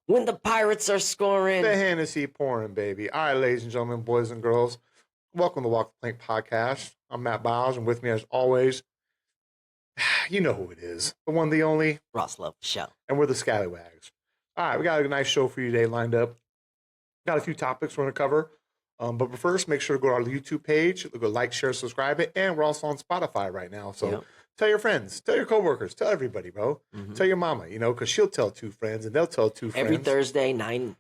when the Pirates are scoring. The Hennessy pouring, baby. All right, ladies and gentlemen, boys and girls, welcome to Walk the Plank Podcast. I'm Matt Biles, and with me, as always, you know who it is. The one, the only. Ross Love Show. And we're the Scallywags. All right, we got a nice show for you today lined up. Got a few topics we're going to cover. But first, make sure to go to our YouTube page. Go like, share, subscribe it. And we're also on Spotify right now. So tell your friends, tell your coworkers, tell everybody, bro. Mm-hmm. Tell your mama, because she'll tell two friends and they'll tell two friends. Every Thursday, 9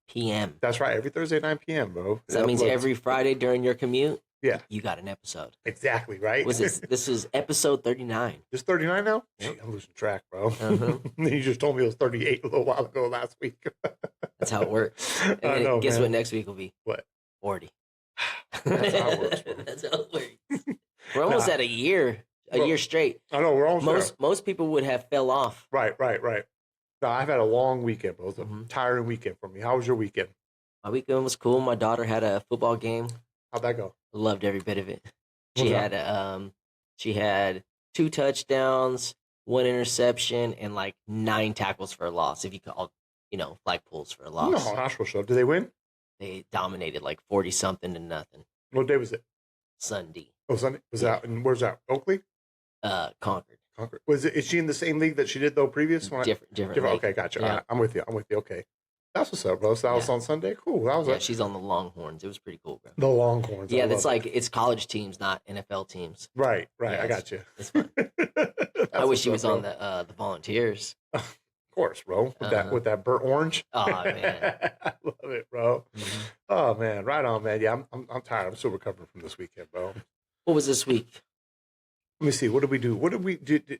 p.m. That's right. Every Thursday, 9 p.m., bro. So that means every Friday during your commute, you got an episode. Exactly, right? This is episode 39. It's 39 now? Yep. Gee, I'm losing track, bro. Uh-huh. You just told me it was 38 a little while ago last week. That's how it works. And then guess what next week will be? What? 40. That's how it works, bro. That's how it works. We're almost at a year straight. I know, we're almost Most people would have fell off. Right. No, I've had a long weekend, bro. It was a tiring weekend for me. How was your weekend? My weekend was cool. My daughter had a football game. How'd that go? Loved every bit of it. She had 2 touchdowns, 1 interception, and like 9 tackles for a loss. If you call, pulls for a loss. No, that's what's up. Did they win? They dominated like 40-something to nothing. What day was it? Sunday. Oh, Sunday. Was that? And where's that? Oakley? Concord. Is she in the same league that she did though previous? Different. Okay, gotcha. Yeah. All right, I'm with you. Okay. That's what's up, bro. So that was on Sunday. Cool. That was she's on the Longhorns. It was pretty cool, bro. The Longhorns. Yeah, it's college teams, not NFL teams. Right. Yeah, I got you. It's fun. I wish she was on the Volunteers. Of course, bro. With that burnt orange. Oh man, I love it, bro. Mm-hmm. Oh man, right on, man. Yeah, I'm tired. I'm still recovering from this weekend, bro. What was this week? Let me see. What did we do?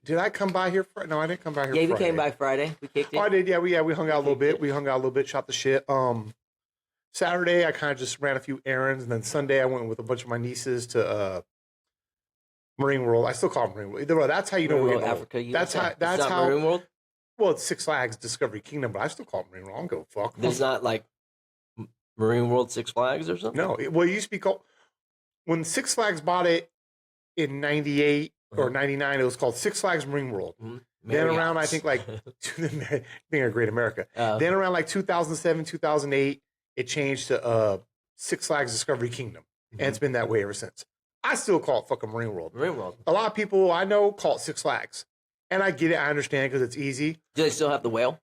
Did I come by here? No, I didn't come by here. Yeah, we came by Friday. We kicked it. Oh, I did. Yeah, we hung out a little bit. We hung out a little bit, shot the shit. Saturday, I kind of just ran a few errands, and then Sunday, I went with a bunch of my nieces to Marine World. I still call it Marine World. That's how you know we're getting Africa. That's how Marine World. Well, it's Six Flags Discovery Kingdom, but I still call it Marine World. I don't give a fuck. There's not like Marine World Six Flags or something. No, it used to be called when Six Flags bought it in '98 or '99. It was called Six Flags Marine World. Mm-hmm. Then around, I think being a Great America. Then around like 2007, 2008, it changed to Six Flags Discovery Kingdom, and it's been that way ever since. I still call it fucking Marine World. Marine World. A lot of people I know call it Six Flags. And I get it. I understand because it's easy. Do they still have the whale?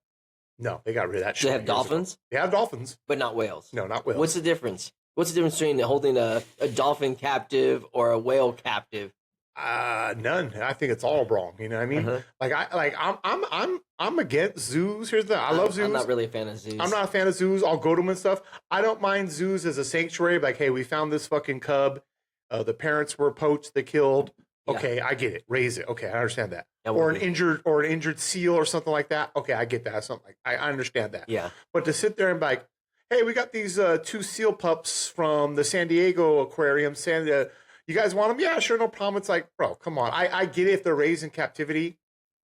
No, they got rid of that shit. Do they have dolphins? They have dolphins. But not whales? No, not whales. What's the difference? What's the difference between holding a dolphin captive or a whale captive? None. I think it's all wrong. You know what I mean? I'm against zoos. Here's the I love zoos. I'm not really a fan of zoos. I'm not a fan of zoos. I'll go to them and stuff. I don't mind zoos as a sanctuary. Like, hey, we found this fucking cub. The parents were poached. They killed. Okay, I get it. Raise it. Okay, I understand that. Or an injured seal or something like that. Okay, I get that. Something like I understand that. Yeah. But to sit there and be like, hey, we got these 2 seal pups from the San Diego aquarium. You guys want them? Yeah, sure, no problem. It's like, bro, come on. I get it if they're raised in captivity.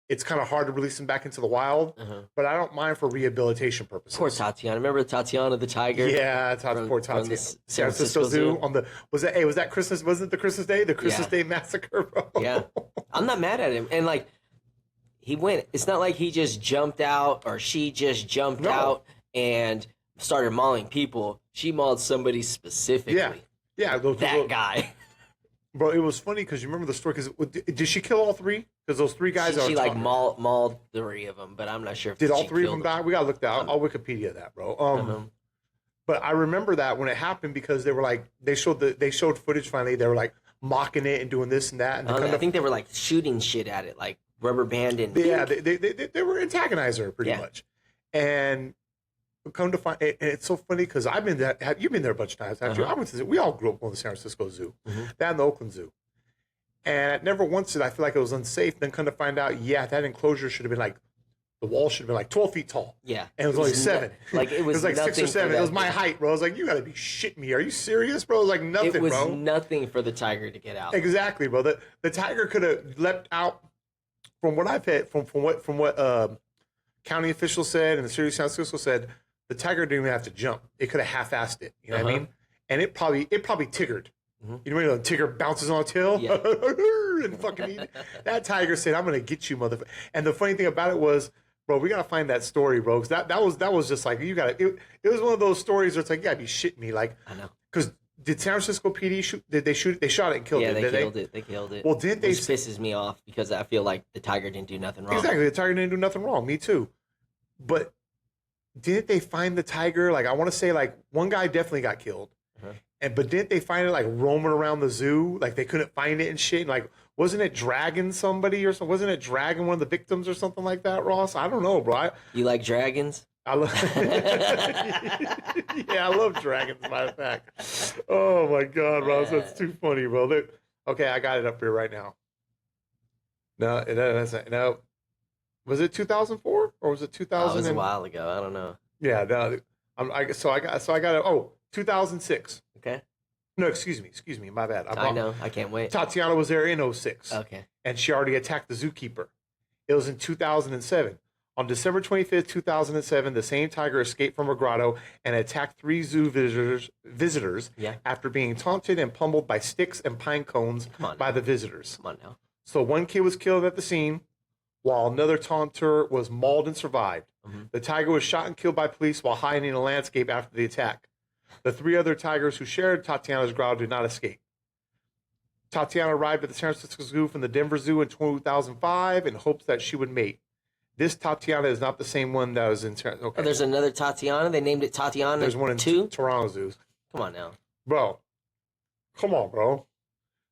It's kind of hard to release them back into the wild, but I don't mind for rehabilitation purposes. Poor Tatiana. Remember Tatiana the tiger? Yeah, poor Tatiana. The San Francisco Zoo. Was that Christmas? Wasn't it the Christmas Day? The Christmas Day massacre, bro. Yeah. I'm not mad at him. And like, he went. It's not like he just jumped out or she just jumped out and started mauling people. She mauled somebody specifically. Yeah. That guy. Bro, it was funny because you remember the story. Because did she kill all 3? Because those 3 guys she like mauled 3 of them, but I'm not sure if did all 3 of them die. We gotta look that. I'll Wikipedia that, bro. But I remember that when it happened because they were like they showed footage finally. They were like mocking it and doing this and that. And I think they were like shooting shit at it, like rubber banding. Yeah, they were antagonizing her pretty much, and. Come to find, and it's so funny because I've been there. You've been there a bunch of times. Actually, I went to. We all grew up on the San Francisco Zoo, that and the Oakland Zoo, and never once did I feel like it was unsafe. Then come to find out, that enclosure should have been like the wall should have been like 12 feet tall. Yeah, and it was only 7. It was like 6 or 7. It was my height, bro. I was like, you got to be shitting me. Are you serious, bro? It was like nothing, bro. It was nothing for the tiger to get out. Exactly, bro. The tiger could have leapt out. From what I've had, from what county officials said and the city of San Francisco said. The tiger didn't even have to jump. It could have half-assed it. You know what I mean? And it probably tiggered. You know when the tiger bounces on a tail? Yeah. And fucking that tiger said, I'm going to get you, motherfucker. And the funny thing about it was Bro, we gotta find that story, bro. 'Cause that was just like you gotta. It was one of those stories where it's like, you gotta be shitting me. Like, I know. Because did San Francisco PD shoot? Did they shoot it? They shot it and killed it. Yeah, Did they killed it. They killed it. Well, didn't they? Which pisses me off because I feel like the tiger didn't do nothing wrong. Exactly, the tiger didn't do nothing wrong. Me too. But didn't they find the tiger? Like, I want to say, like, one guy definitely got killed. But didn't they find it like roaming around the zoo? Like they couldn't find it and shit. And, like, wasn't it dragging somebody or something? Wasn't it dragging one of the victims or something like that, Ross? I don't know, bro. You like dragons? I love. Yeah, I love dragons. As a matter of fact. Oh my God, Ross, that's too funny, bro. Look, okay, I got it up here right now. No, no. Was it 2004 or was it 2000? It was a while ago. I don't know. Yeah, no. I got it. Oh, 2006. Okay. No, excuse me. My bad. I know. I can't wait. Tatiana was there in 06. Okay. And she already attacked the zookeeper. It was in 2007. On December 25th, 2007, the same tiger escaped from a grotto and attacked 3 zoo visitors after being taunted and pummeled by sticks and pine cones by the visitors. Come on now. So one kid was killed at the scene, while another taunter was mauled and survived. The tiger was shot and killed by police while hiding in a landscape after the attack. The 3 other tigers who shared Tatiana's grotto did not escape. Tatiana arrived at the San Francisco Zoo from the Denver Zoo in 2005 in hopes that she would mate. This Tatiana is not the same one that was in. Okay. Oh, there's another Tatiana. They named it Tatiana. There's one in Toronto Zoo. Come on now, bro. Come on, bro.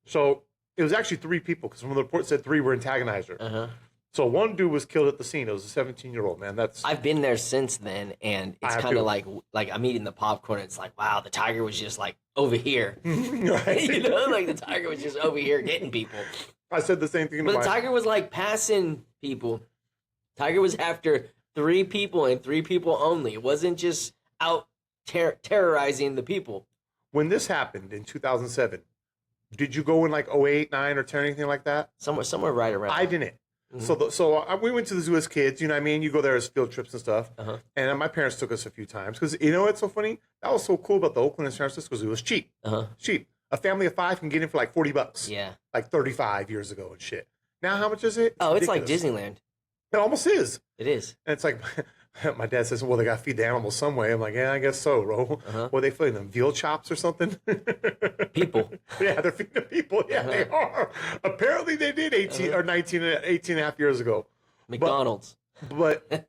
So it was actually 3 people because one of the reports said 3 were antagonized her. So one dude was killed at the scene. It was a 17-year-old man. I've been there since then, and it's kind of like I'm eating the popcorn. It's like, wow, the tiger was just like over here, right? You know, like the tiger was just over here getting people. I said the same thing. But the tiger was like passing people. Tiger was after 3 people and 3 people only. It wasn't just out terrorizing the people. When this happened in 2007, did you go in like 08, 9, or 10, anything like that? Somewhere right around. I didn't. We went to the zoo as kids, you know what I mean? You go there as field trips and stuff. And my parents took us a few times because, you know what's so funny? That was so cool about the Oakland and San Francisco Zoo. It was cheap. Cheap. A family of 5 can get in for like $40. Yeah. Like 35 years ago and shit. Now how much is it? Oh, it's like Disneyland. It almost is. It is. And it's like, my dad says, well, they got to feed the animals some way. I'm like, yeah, I guess so, bro. What are they feeding them? Veal chops or something? People. Yeah, they're feeding the people. Yeah, they are. Apparently they did 18 or 18 and a half years ago. McDonald's. But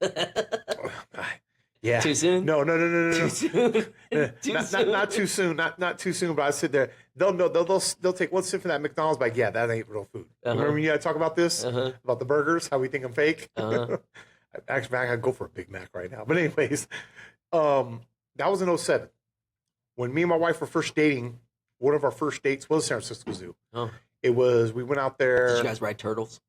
yeah. Too soon? No. Too soon? Not too soon. Not too soon, but I sit there. They'll take one sip from that McDonald's, like, yeah, that ain't real food. Remember when you talk about this? About the burgers, how we think I'm fake? Actually, I could go for a Big Mac right now. But anyways, that was in 07. When me and my wife were first dating, one of our first dates was San Francisco Zoo. It was, we went out there. Did you guys ride turtles?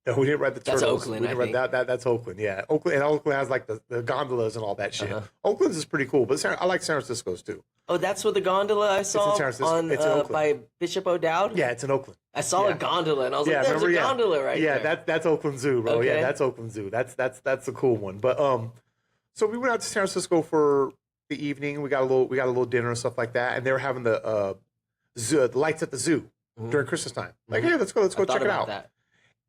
No, we didn't ride the turtles. That's Oakland, I think. That's Oakland, yeah. Oakland has like the gondolas and all that shit. Oakland's is pretty cool, but I like San Francisco's too. Oh, that's what the gondola I saw on by Bishop O'Dowd? Yeah, it's in Oakland. I saw a gondola and I was like, there's a gondola right there. Yeah, that's Oakland Zoo, bro. Okay. Yeah, that's Oakland Zoo. That's the cool one. But so we went out to San Francisco for the evening. We got a little dinner and stuff like that, and they were having the lights at the zoo during Christmas time. Like, hey, let's go check it out.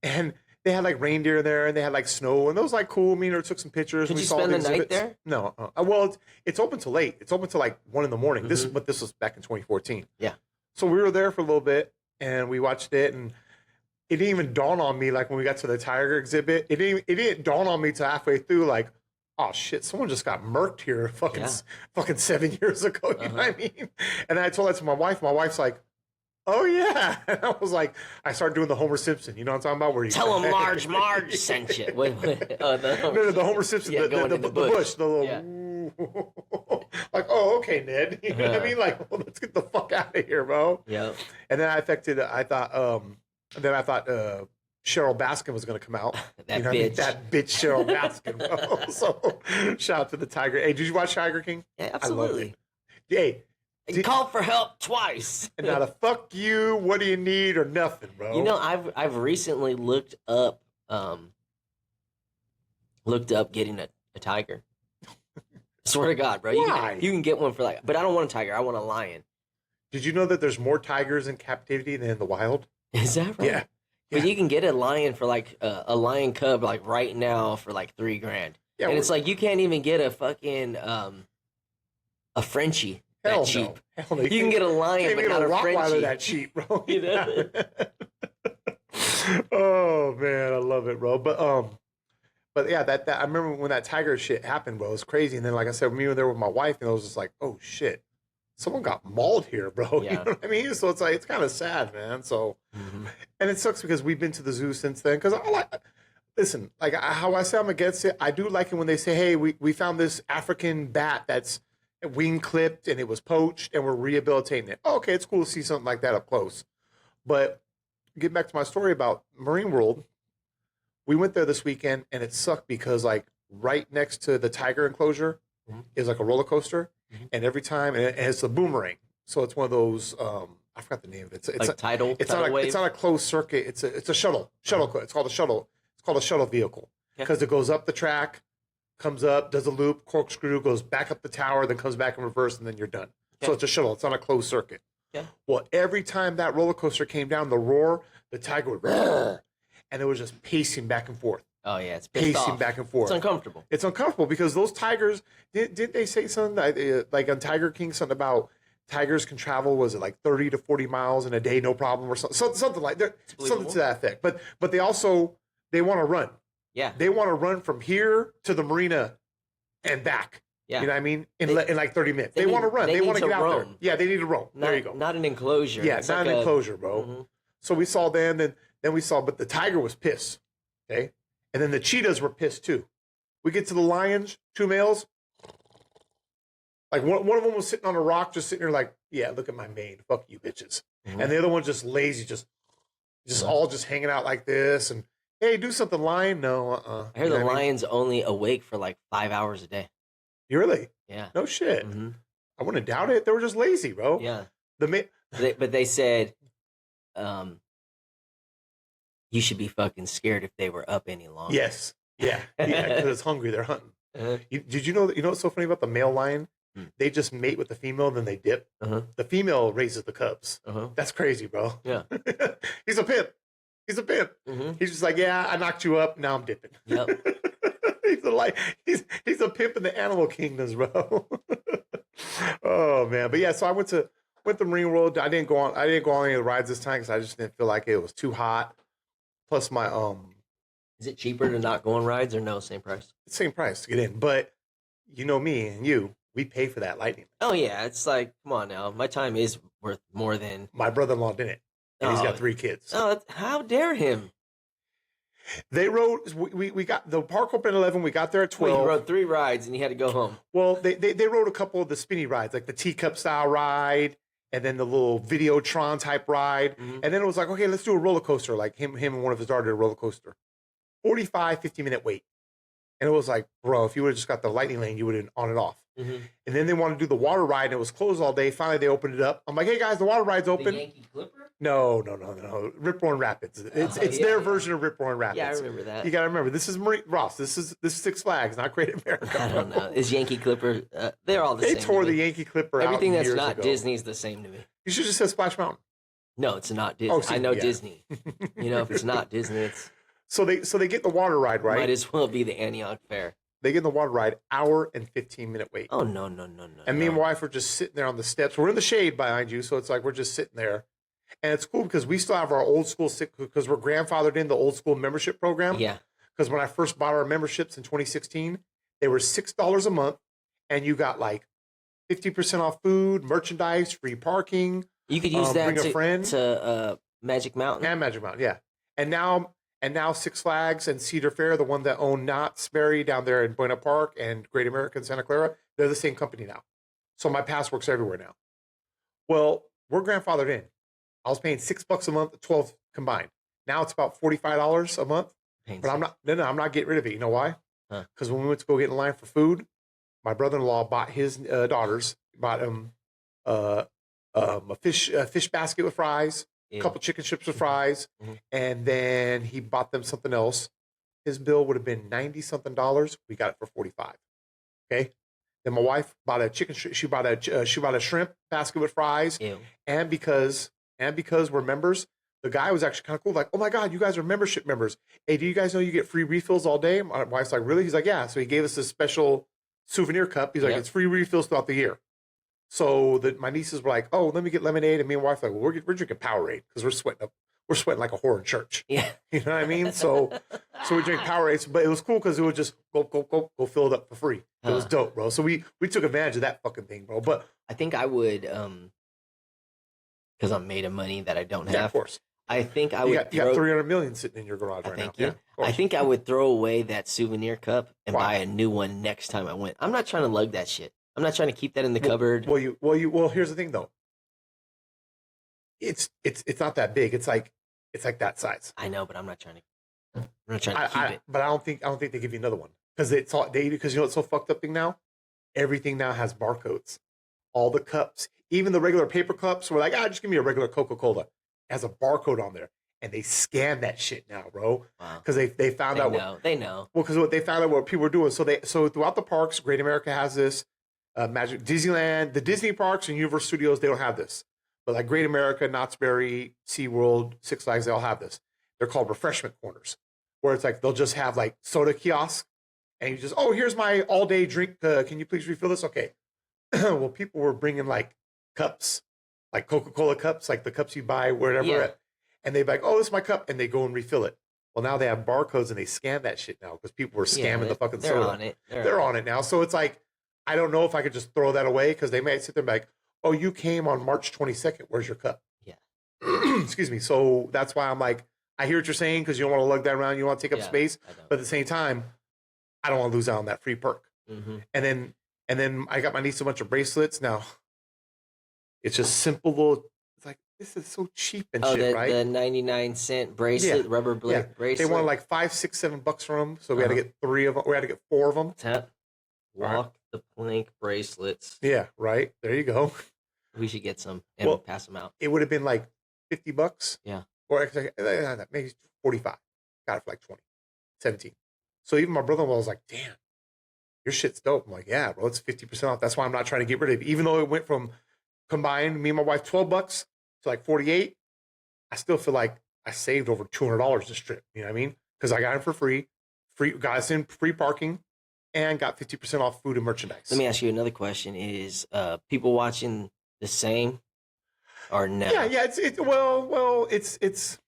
And they had like reindeer there, and they had like snow, and it was like cool. Me and her took some pictures. Did you spend the night there? No. Well, it's open till late. It's open till like 1 a.m. This was back in 2014. Yeah. So we were there for a little bit, and we watched it, and it didn't even dawn on me. Like when we got to the tiger exhibit, it didn't dawn on me till halfway through. Like, oh shit, someone just got murked here, fucking 7 years ago. You know what I mean? And I told that to my wife. My wife's like, oh yeah, and I was like, I started doing the Homer Simpson. You know what I'm talking about? Where you tell him Marge sent you. The Homer Simpson, the bush, the little, like, oh okay, Ned. You know what I mean? Like, well, let's get the fuck out of here, bro. Yeah. And then I thought Cheryl Baskin was going to come out. That bitch. I mean? That bitch Cheryl Baskin, bro. So shout out to the Tiger. Hey, did you watch Tiger King? Yeah, absolutely. Hey. Called for help twice. And now the fuck you, what do you need, or nothing, bro? You know, I've recently looked up getting a tiger. Swear to God, bro. Why? You can get one for like, but I don't want a tiger. I want a lion. Did you know that there's more tigers in captivity than in the wild? Is that right? Yeah. But you can get a lion for like a lion cub like right now for like $3,000. Yeah, and it's like you can't even get a fucking a Frenchie that cheap. No. Hell no. You can get a lion, but not a Frenchie. that cheap, bro. You know? Oh man, I love it, bro. But yeah, that I remember when that tiger shit happened, bro. It was crazy. And then, like I said, me were there with my wife, and I was just like, oh shit, someone got mauled here, bro. Yeah. You know what I mean? So it's like it's kind of sad, man. So, and it sucks because we've been to the zoo since then. Because listen, like how I say I'm against it. I do like it when they say, hey, we found this African bat that's wing clipped and it was poached, and we're rehabilitating it. Oh, okay, it's cool to see something like that up close. But get back to my story about Marine World. We went there this weekend, and it sucked because like right next to the tiger enclosure is like a roller coaster, and every time and it's a boomerang, so it's one of those I forgot the name of it. It's like tidal wave? It's not a closed circuit. It's a shuttle. It's called a shuttle. It's called a shuttle vehicle because it goes up the track, comes up, does a loop, corkscrew, goes back up the tower, then comes back in reverse, and then you're done. So it's a shuttle. It's not a closed circuit. Well, every time that roller coaster came down, the tiger would roar, and it was just pacing back and forth. Oh yeah, it's pacing back and forth. It's uncomfortable. It's uncomfortable because those tigers didn't they say something like on Tiger King something about tigers can travel, was it like 30 to 40 miles in a day, no problem, or something like that, something to that effect. But they also they want to run. Yeah, they want to run from here to the marina and back. Yeah, you know what I mean? In like 30 minutes, they want to run. They want to get out there. Yeah, they need to roam. There you go. Not an enclosure. Yeah, it's not an enclosure, bro. So we saw them, then we saw, but the tiger was pissed. Okay, and then the cheetahs were pissed too. We get to the lions, 2 males. Like one of them was sitting on a rock, just sitting there like, yeah, look at my mane. Fuck you bitches. And the other one just lazy, just all just hanging out like this. And hey, do something, lion. No, I heard the lion's only awake for like 5 hours a day. You really? Yeah. No shit. I wouldn't doubt it. They were just lazy, bro. Yeah. But they said, you should be fucking scared if they were up any longer. Yes. Yeah. Yeah. Because it's hungry. They're hunting. Did you know what's so funny about the male lion? They just mate with the female, then they dip. The female raises the cubs. That's crazy, bro. Yeah. He's a pimp. He's just like, yeah, I knocked you up. Now I'm dipping. Yep. He's a pimp in the animal kingdoms, bro. Oh man, but yeah. So I went to Marine World. I didn't go on any of the rides this time because I just didn't feel like it was too hot. Plus my Is it cheaper to not go on rides or no? Same price. Same price to get in, but you know me and you, we pay for that lightning. Oh yeah, it's like come on now. My time is worth more than my brother-in-law didn't, and he's got 3 kids. Oh, how dare him! They rode. We got the park open at 11. We got there at 12. Well, you rode 3 rides and you had to go home. Well, they rode a couple of the spinny rides, like the teacup style ride, and then the little Videotron type ride, and then it was like, okay, let's do a roller coaster. Like him and one of his daughters did a roller coaster. 45, 50-minute wait, and it was like, bro, if you would have just got the lightning lane, you would have been on and off. And then they wanted to do the water ride, and it was closed all day. Finally, they opened it up. I'm like, hey guys, the water ride's open. The Yankee Clipper? No. Rip Roaring Rapids. It's their version of Rip Roaring Rapids. Yeah, I remember that. You got to remember, this is Ross. This is Six Flags, not Great America. I don't know. Is Yankee Clipper? They're all the same. They tore the Yankee Clipper out. Everything that's not ago. Disney is the same to me. You should just say Splash Mountain. No, it's not Disney. I know Disney. You know, if it's not Disney, it's. So they get the water ride, right? Might as well be the Antioch Fair. They get in the water ride, hour and 15-minute wait. Oh, no. And me and my wife are just sitting there on the steps. We're in the shade behind you, so it's like we're just sitting there. And it's cool because we still have our old school, because we're grandfathered in the old school membership program. Yeah. Because when I first bought our memberships in 2016, they were $6 a month, and you got like 50% off food, merchandise, free parking. You could use that to Magic Mountain. And Magic Mountain, yeah. And now Six Flags and Cedar Fair, the one that own Knott's Berry down there in Buena Park and Great America in Santa Clara, they're the same company now. So my pass works everywhere now. Well, we're grandfathered in. I was paying $6 a month, 12 combined. Now it's about $45 a month. But I'm not getting rid of it. You know why? Because when we went to go get in line for food, my brother-in-law bought his daughters, bought him a fish basket with fries, a couple chicken strips with fries, and then he bought them something else. His bill would have been $90-something. We got it for $45. Okay. Then my wife bought a chicken. She bought a shrimp basket with fries, and because we're members, the guy was actually kind of cool. Like, oh my God, you guys are membership members. Hey, do you guys know you get free refills all day? My wife's like, really? He's like, yeah. So he gave us this special souvenir cup. He's like, it's free refills throughout the year. So my nieces were like, oh, let me get lemonade. And me and my wife were like, well, we're drinking Powerade because we're sweating like a whore in church. Yeah. You know what I mean? So we drink Powerade, but it was cool because it would just go fill it up for free. It was dope, bro. So we took advantage of that fucking thing, bro. But I think I would, because I'm made of money that I don't have. Yeah, of course. I think I would. You got 300 million sitting in your garage right now. Thank you. I think I would throw away that souvenir cup and buy a new one next time I went. I'm not trying to lug that shit. I'm not trying to keep that in the cupboard. Well, here's the thing though. It's not that big. It's like that size. I know, but I'm not trying to keep it. But I don't think they give you another one because because you know what's so fucked up thing now? Everything now has barcodes. All the cups, even the regular paper cups, we're like, just give me a regular Coca-Cola. It has a barcode on there, and they scan that shit now, bro. Because they found out they know. Well, because what they found out what people were doing. So throughout the parks, Great America has this. Magic Disneyland, the Disney parks and Universal Studios, they don't have this. But like Great America, Knott's Berry, SeaWorld, Six Flags, they all have this. They're called refreshment corners, where it's like they'll just have like soda kiosk, and you just, here's my all-day drink. Can you please refill this? Okay. Well, people were bringing like cups, like Coca-Cola cups, like the cups you buy wherever, and they'd be like, this is my cup, and they go and refill it. Well, now they have barcodes and they scan that shit now because people were scamming the fucking soda. They're on it. They're on it now. So it's like, I don't know if I could just throw that away because they might sit there and be like, you came on March 22nd. Where's your cup? Yeah. Excuse me. So that's why I'm like, I hear what you're saying because you don't want to lug that around. You don't want to take up space. But at the same time, I don't want to lose out on that free perk. Mm-hmm. And then I got my niece a bunch of bracelets. Now, it's just simple little, it's like, this is so cheap and shit, right? The 99-cent bracelet, rubber bracelet. They wanted like $5, $6, $7 from them. So we had to get 3 of them. We had to get 4 of them. Walk the plank bracelets. Yeah, right. There you go. We should get some and pass them out. It would have been like $50. Yeah. Or maybe 45. Got it for like 20, 17. So even my brother-in-law was like, damn, your shit's dope. I'm like, yeah, bro, it's 50% off. That's why I'm not trying to get rid of it. Even though it went from combined, me and my wife, $12 to like 48, I still feel like I saved over $200 this trip. You know what I mean? Because I got it for free, got us in free parking, and got 50% off food and merchandise. Let me ask you another question: is people watching the same or no? Yeah. It's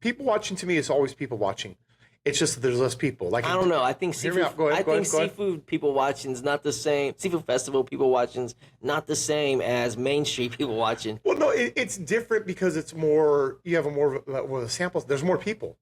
people watching. To me, it's always people watching. It's just that there's less people. Like, I don't know. I think seafood. Go ahead. Seafood people watching is not the same. Seafood festival people watching is not the same as Main Street people watching. Well, no, it's different because it's more. You have a more of a sample. There's more people.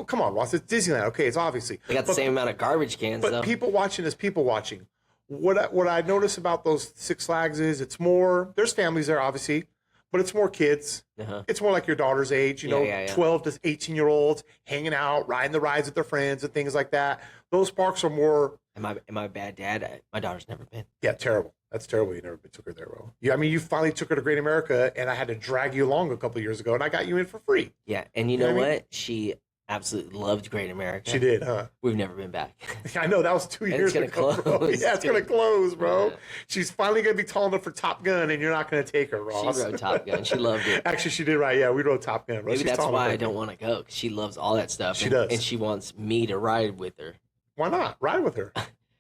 Come on, Ross. It's Disneyland. Okay, it's obviously they got the same amount of garbage cans. But people watching is people watching. What I notice about those Six Flags is it's more. There's families there, obviously. But it's more kids. Uh-huh. It's more like your daughter's age, 12 to 18-year-olds hanging out, riding the rides with their friends and things like that. Those parks are more. Am I a bad dad? My daughter's never been. Yeah, terrible. That's terrible. You never took her there, bro. Yeah, I mean, you finally took her to Great America, and I had to drag you along a couple of years ago, and I got you in for free. Yeah, and you know what? I mean? She absolutely loved Great America. She did, huh? We've never been back. I know, that was 2 years ago. Bro. Yeah, it's going to close, bro. Yeah. She's finally going to be tall enough for Top Gun, and you're not going to take her, Ross. She rode Top Gun. She loved it. Actually, she did right. Yeah, we rode Top Gun. Bro. Maybe that's why I don't want to go, because she loves all that stuff. She does. And she wants me to ride with her. Why not? Ride with her.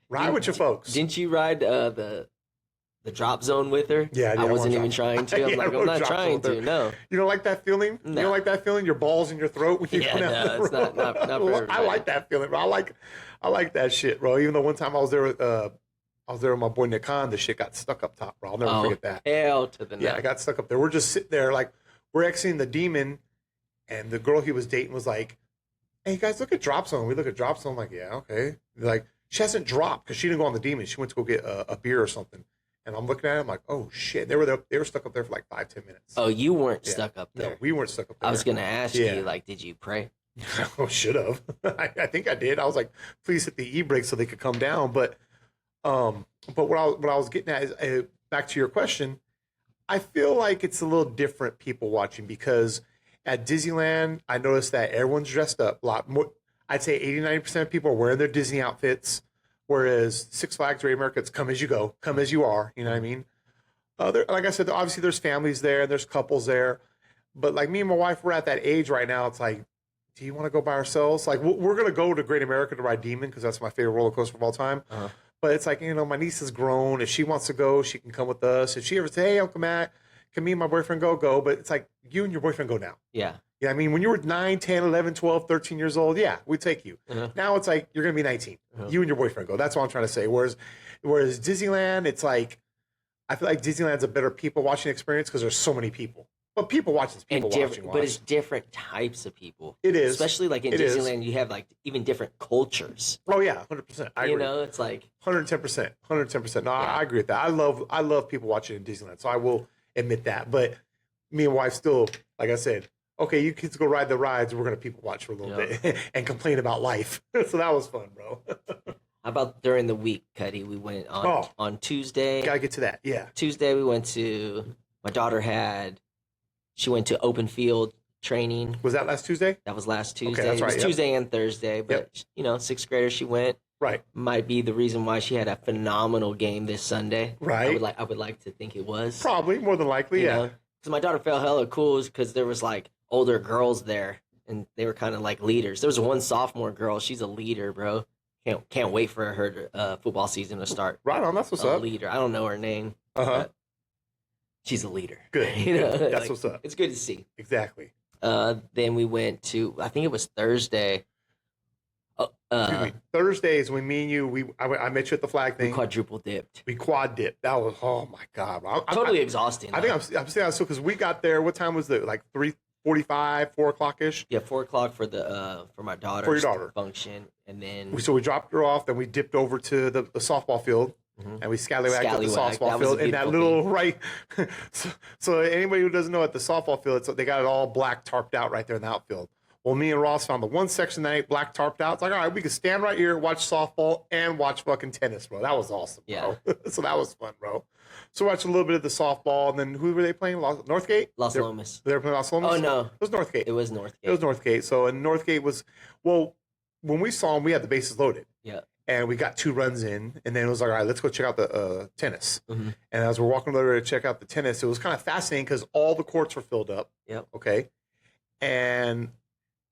Ride with your folks. Didn't you ride the drop zone with her? Yeah, I wasn't even trying to. I'm like, I'm not trying to. No. You don't like that feeling? No. You don't like that feeling? Your balls in your throat when you come out the road? It's not for everybody. I like that feeling, bro. I like that shit, bro. Even though one time I was there with my boy Nick Khan, the shit got stuck up top, bro. I'll never forget that. Hell to the no. Yeah, I got stuck up there. We're just sitting there like we're exiting the Demon, and the girl he was dating was like, "Hey guys, look at Drop Zone." We look at Drop Zone, I'm like, yeah, okay. They're like, she hasn't dropped because she didn't go on the Demon. She went to go get a beer or something. And I'm looking at it, I'm like, oh shit. They were stuck up there for like 5-10 minutes. Oh, you weren't stuck up there. No, we weren't stuck up there. I was gonna ask you, like, did you pray? Oh, should have. I think I did. I was like, please hit the e-brake so they could come down. But what I was getting at is back to your question. I feel like it's a little different people watching because at Disneyland, I noticed that everyone's dressed up a lot more. I'd say 80-90% of people are wearing their Disney outfits. Whereas Six Flags, Great America, it's come as you go, come as you are. You know what I mean? Like I said, obviously there's families there, there's couples there. But like me and my wife, we're at that age right now. It's like, do you want to go by ourselves? Like we're gonna go to Great America to ride Demon because that's my favorite roller coaster of all time. But it's like, my niece is grown. If she wants to go, she can come with us. If she ever say, hey, Uncle Matt, can me and my boyfriend go? But it's like, you and your boyfriend go now. Yeah. Yeah, I mean, when you were 9, 10, 11, 12, 13 years old, yeah, we'd take you. Now it's like, you're going to be 19. You and your boyfriend go. That's what I'm trying to say. Whereas Disneyland, it's like, I feel like Disneyland's a better people watching experience because there's so many people. But people watching is people watching. But it's different types of people. It is. Especially like in Disneyland, you have like even different cultures. Oh, yeah, 100%. I agree. It's like 110%. 110%. No, I agree with that. I love people watching in Disneyland, so I will admit that. But me and wife still, like I said, okay, you kids go ride the rides. We're going to people watch for a little bit and complain about life. So that was fun, bro. How about during the week, Cuddy? We went on Tuesday. Got to get to that, yeah. Tuesday, we went to, my daughter she went to open field training. Was that last Tuesday? That was last Tuesday. Okay, that's right. It was Tuesday and Thursday, but, sixth grader, she went. Right. Might be the reason why she had a phenomenal game this Sunday. Right. I would like to think it was. Probably, more than likely, yeah. Because my daughter felt hella cool because there was like older girls there and they were kind of like leaders. There was one sophomore girl. She's a leader, bro. Can't wait for her football season to start. Right on, that's what's up. Leader. I don't know her name. She's a leader. Good. That's what's up. It's good to see. Exactly. Then we went to, I think it was Thursday. Thursdays when me and you, I met you at the flag thing. We quadruple dipped. We quad dipped. That was, oh my God. Totally exhausting. I think I'm saying that because we got there. What time was it? Like 3:45, 4 o'clock ish. Yeah, 4 o'clock for my daughter's for your daughter function, and then so we dropped her off. Then we dipped over to the softball field. And we scallywagged at the softball field in that little right. So anybody who doesn't know, at the softball field, they got it all black tarped out right there in the outfield. Well, me and Ross found the one section that ain't black tarped out. It's like, all right, we can stand right here, watch softball, and watch fucking tennis, bro. That was awesome, bro. Yeah. So that was fun, bro. So we watched a little bit of the softball, and then who were they playing? Northgate? Los Lomas. They were playing Los Lomas? Oh, no. It was Northgate. It was Northgate. It was Northgate. So, and Northgate was, well, when we saw them, we had the bases loaded. Yeah. And we got 2 runs in, and then it was like, all right, let's go check out the tennis. And as we're walking over to check out the tennis, it was kind of fascinating because all the courts were filled up. Yep. Okay. And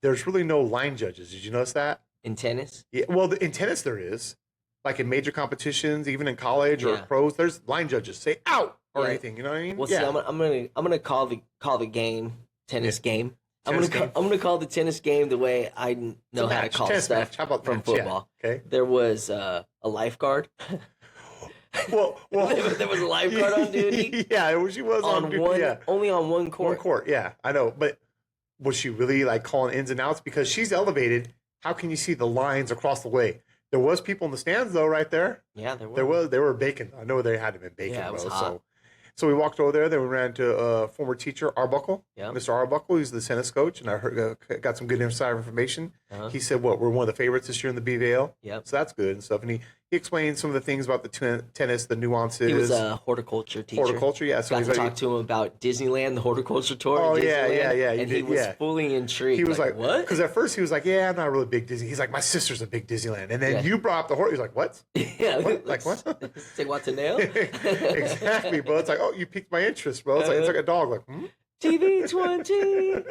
there's really no line judges. Did you notice that? In tennis? Yeah. Well, in tennis there is. Like in major competitions, even in college or pros, there's line judges say out or anything. You know what I mean? Well, see, I'm gonna call the game tennis game. I'm gonna call the tennis game the way I know how to call stuff from football. Yeah. Okay. There was a lifeguard. Well, there was a lifeguard on duty. Yeah, she was on duty. Only on one court. One court, yeah, I know. But was she really like calling ins and outs? Because she's elevated. How can you see the lines across the way? There was people in the stands though, right there. Yeah, there were. They were baking. I know they had to have been baking. Yeah, it was hot. So we walked over there. Then we ran to a former teacher, Arbuckle. Yeah. Mr. Arbuckle, he's the tennis coach, and I heard got some good inside information. He said, "What we're one of the favorites this year in the BVL." Yep. So that's good and stuff. And he explained some of the things about the tennis, the nuances. He was a horticulture teacher. Horticulture, yeah. So got to talk to him about Disneyland, the horticulture tour. Oh yeah. And he was fully intrigued. He was like, "What?" Because at first he was like, "Yeah, I'm not really big Disney." He's like, "My sister's a big Disneyland." And then you brought up the horse. He's like, "What?" Yeah, what? Like what? Say what to nail? Exactly, bro. It's like, oh, you piqued my interest, bro. It's like a dog. Like, TV 20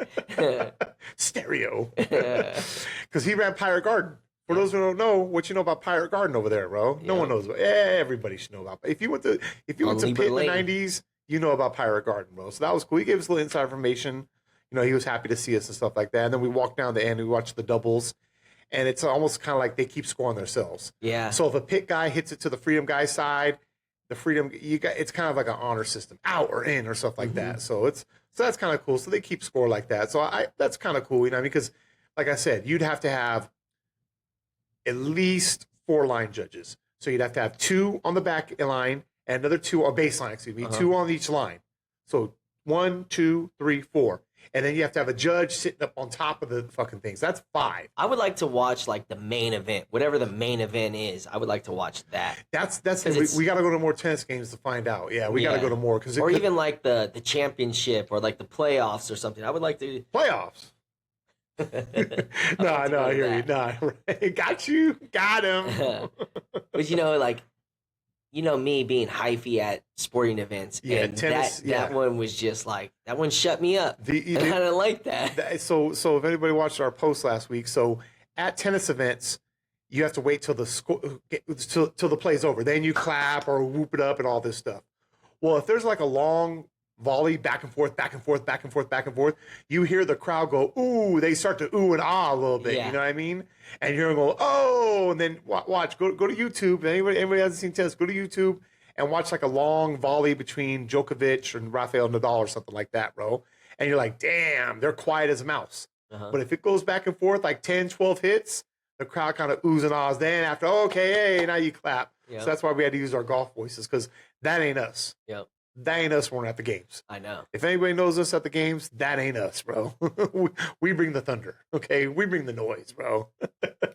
stereo. Because he ran Pirate Garden. For those who don't know, what you know about Pirate Garden over there, bro? No one knows. Everybody should know about. If you went to Pitt in the '90s, you know about Pirate Garden, bro. So that was cool. He gave us a little inside information. You know, he was happy to see us and stuff like that. And then we walked down the end. We watched the doubles, and it's almost kind of like they keep scoring themselves. Yeah. So if a Pitt guy hits it to the Freedom guy's side, it's kind of like an honor system, out or in or stuff like that. So that's kind of cool. So they keep score like that. So that's kind of cool, you know, because like I said, you'd have to have at least 4 line judges. So you'd have to have 2 on the back line and another 2 or baseline, excuse me, 2 on each line. So 1, 2, 3, 4. And then you have to have a judge sitting up on top of the fucking things. That's 5. I would like to watch like the main event, whatever the main event is. I would like to watch that. We got to go to more tennis games to find out. Yeah, we got to go to more even like the championship or like the playoffs or something. I would like to playoffs. No, I hear you. No, right. Got him. But you know, like you know me being hyphy at sporting events, and tennis, that one was just like, that one shut me up. And I didn't like that. So if anybody watched our post last week, so at tennis events, you have to wait till till the play's over. Then you clap or whoop it up and all this stuff. Well, if there's like a long volley back and forth, back and forth, back and forth, back and forth, you hear the crowd go, ooh, they start to ooh and ah a little bit, you know what I mean? And you're going to go, oh, and then watch, go to YouTube. Anybody hasn't seen tennis, go to YouTube and watch like a long volley between Djokovic and Rafael Nadal or something like that, bro. And you're like, damn, they're quiet as a mouse. But if it goes back and forth like 10, 12 hits, the crowd kind of oohs and ahs. Then after, okay, hey, now you clap. So that's why we had to use our golf voices, because that ain't us. That ain't us when we're at the games. I know. If anybody knows us at the games, that ain't us, bro. we bring the thunder, okay? We bring the noise, bro. So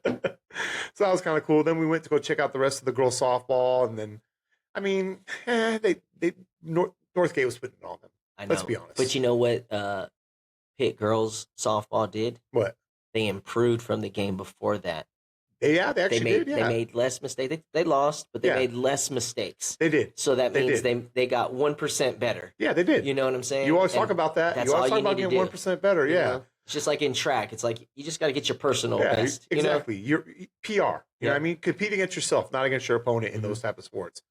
that was kind of cool. Then we went to go check out the rest of the girls softball, and then, I mean, Northgate was putting it on them. I know. Let's be honest. But you know what Pitt girls softball did? What? They improved from the game before that. They actually did. They made less mistakes. They lost, but they made less mistakes. They did. So that means they got 1% better. Yeah, they did. You know what I'm saying? You always talk about that. You always talk about getting 1% better. Yeah. Know? It's just like in track. It's like you just got to get your personal best. Exactly. You know? Your PR. You know what I mean? Compete against yourself, not against your opponent in those type of sports.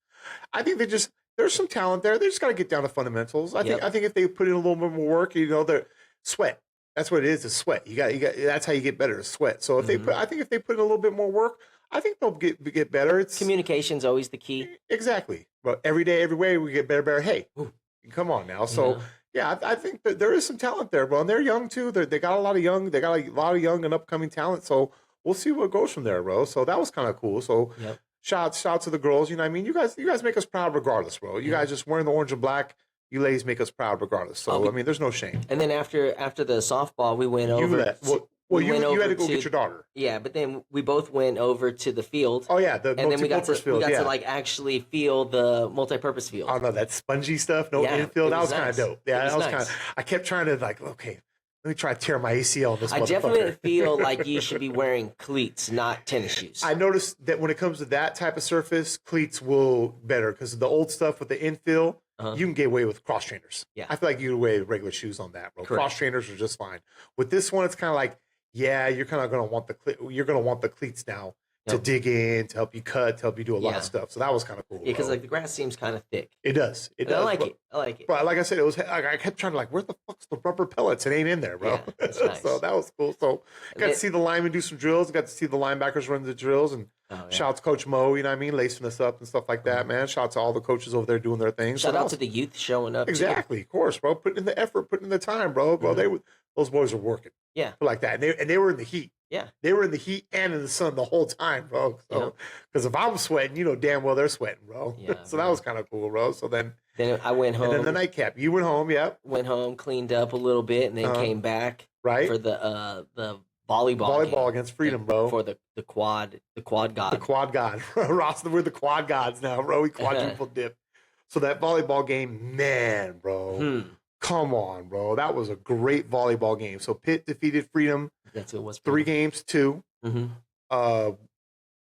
I think there's some talent there. They just got to get down to fundamentals. I think if they put in a little bit more work, they're sweat. That's what it is sweat. You got. That's how you get better, is sweat. So if if they put in a little bit more work, I think they'll get better. It's communication's always the key. Exactly. But every day, every way, we get better. Hey, come on now. So I think that there is some talent there, bro. And they're young too. They got a lot of young. They got a lot of young and upcoming talent. So we'll see what goes from there, bro. So that was kind of cool. So shout out to the girls. You know what I mean? You guys make us proud regardless, bro. You guys just wearing the orange and black. You ladies make us proud regardless. So I mean, there's no shame. And then after the softball, we went over. You had to go get your daughter. Yeah, but then we both went over to the field. Oh yeah, the multi-purpose field. We got to like actually feel the multi-purpose field. Oh no, that spongy stuff, no infield. That was kind of dope. Yeah, that was kind of. I kept trying to like, okay, let me try to tear my ACL on this. I definitely feel like you should be wearing cleats, not tennis shoes. I noticed that when it comes to that type of surface, cleats will better, because the old stuff with the infill. You can get away with cross trainers. Yeah, I feel like you get away with regular shoes on that, bro. Cross trainers are just fine. With this one, it's kind of like, you're kind of going to want the cleats now to dig in, to help you cut, to help you do a lot of stuff. So that was kind of cool. Yeah, because like the grass seems kind of thick. It does. It does. I like it. But like I said, it was. I kept trying to like, where the fuck's the rubber pellets? It ain't in there, bro. Yeah, that's nice. So that was cool. So got to see the linemen do some drills. Got to see the linebackers run the drills, and shout out to Coach Mo. You know what I mean, lacing us up and stuff like that, man. Shout out to all the coaches over there doing their thing. Shout out to the youth showing up. Exactly, of course, bro. Putting in the effort, putting in the time, bro. Those boys were working. Yeah, like that, and they were in the heat. Yeah, they were in the heat and in the sun the whole time, bro. So, because if I'm sweating, you know damn well they're sweating, bro. Yeah, so that was kind of cool, bro. So then I went home. And then the nightcap. You went home, Went home, cleaned up a little bit, and then came back for the volleyball against Freedom, bro. For the quad god. The quad god. Ross, we're the quad gods now, bro. We quadruple dip. So that volleyball game, man, bro. Come on, bro. That was a great volleyball game. So Pitt defeated Freedom. That's it was 3-2. It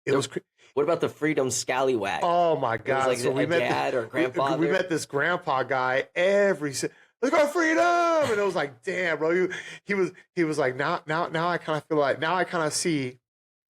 was. What about the Freedom Scallywag? Oh my God! Like so we met dad or grandfather. We met this grandpa guy let's go Freedom, and it was like, damn, bro. He was like, now I kind of feel like, now I kind of see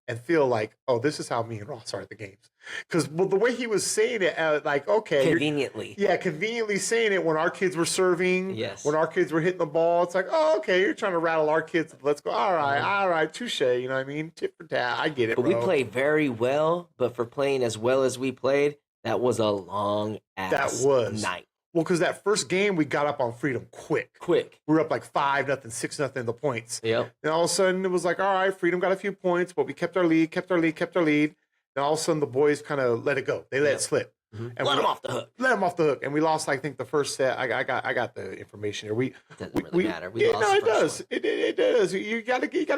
and feel like, oh, this is how me and Ross are at the games. Because the way he was saying it, like, okay. Conveniently saying it when our kids were serving, when our kids were hitting the ball. It's like, oh, okay, you're trying to rattle our kids. Let's go. All right, touche. You know what I mean? Tit for tat. I get it, but bro. We played very well, but for playing as well as we played, that was a long ass night. Well, because that first game, we got up on Freedom quick. We were up like 5-0, 6-0 in the points. Yep. And all of a sudden, it was like, all right, Freedom got a few points, but we kept our lead. And all of a sudden, the boys kind of let it go. They let it slip. And let them off the hook. And we lost, I think, the first set. I got the information here. It doesn't really matter. We lost it does. It does. You gotta give.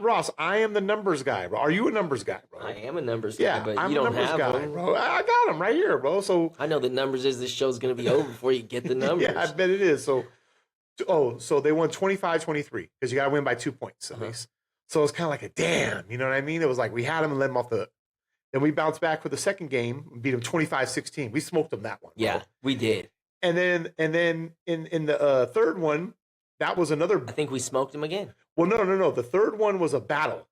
Ross. I am the numbers guy, bro. Are you a numbers guy, bro? I am a numbers guy, but I'm you don't have guy, them, bro. I got them right here, bro. So I know the numbers is this show's gonna be over before you get the numbers. Yeah, I bet it is. So they won 25-23 because you gotta win by 2 points at least. So it's kind of like a damn. You know what I mean? It was like we had them and let them off the hook. Then we bounced back for the second game, beat them 25-16. We smoked them that one. Yeah, we did. And then in the third one, that was another. I think we smoked them again. Well, no. The third one was a battle.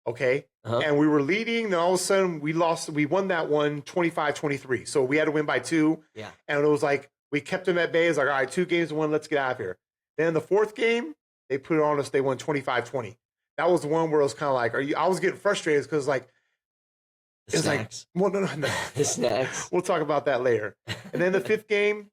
Okay. And we were leading, then all of a sudden we lost. We won that one 25-23. So we had to win by 2. Yeah. And it was like, we kept them at bay. It's like, all right, 2 games to 1, let's get out of here. Then the fourth game, they put it on us. They won 25-20. That was the one where it was kind of like, I was getting frustrated because like, the snacks. Like, well, no. The snacks. We'll talk about that later. And then the fifth game,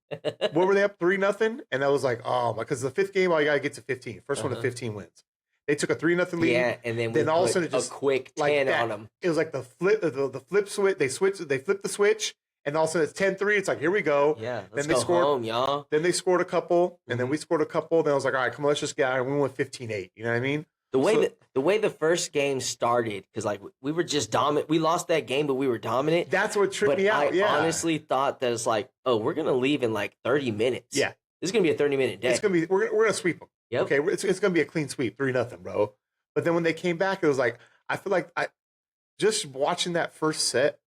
what were they up 3-0? And I was like, oh, because the fifth game, all you got to get to 15. First one to 15 wins. They took a 3-0 lead. Yeah, and then all of a sudden, just a quick 10 like on them. It was like the flip switch. They flipped the switch, and all of a sudden it's 10-3. It's like, here we go. Yeah, then they scored, home, y'all. Then they scored a couple, and then we scored a couple. Then I was like, all right, come on, let's just get out. And we went 15-8. You know what I mean? The way the first game started, because like we were just dominant. We lost that game, but we were dominant. That's what tripped me out. I honestly thought that it's like, oh, we're gonna leave in like 30 minutes. Yeah, this is gonna be a 30-minute day. It's gonna be we're gonna sweep them. Yep. Okay, it's gonna be a clean sweep, 3-0, bro. But then when they came back, it was like I feel like I just watching that first set,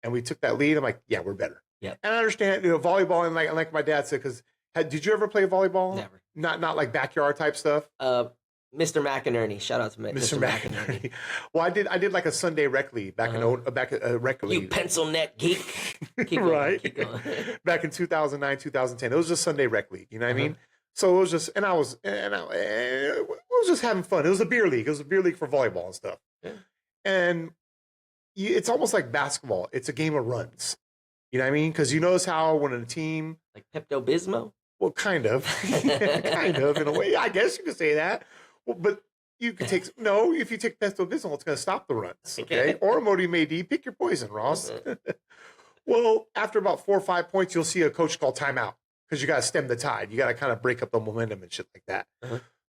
and we took that lead. I'm like, yeah, we're better. Yeah, and I understand, volleyball, and like my dad said, because did you ever play volleyball? Never. Not like backyard type stuff. Mr. McInerney, shout out to Mr. McInerney. Well, I did like a Sunday rec league back in rec league. You pencil neck geek. Keep right. Keep going. Back in 2009, 2010, it was just Sunday rec league. You know what I mean? So it was just, and I was just having fun. It was a beer league. It was a beer league for volleyball and stuff. Yeah. And it's almost like basketball. It's a game of runs. You know what I mean? Because you notice how when a team like Pepto-Bismol. Well, kind of, kind of in a way. I guess you could say that. Well, but you could take if you take Pepto-Bismol, it's going to stop the runs. Okay, or Imodium AD. Pick your poison, Ross. Well, after about 4 or 5 points, you'll see a coach call timeout because you got to stem the tide. You got to kind of break up the momentum and shit like that.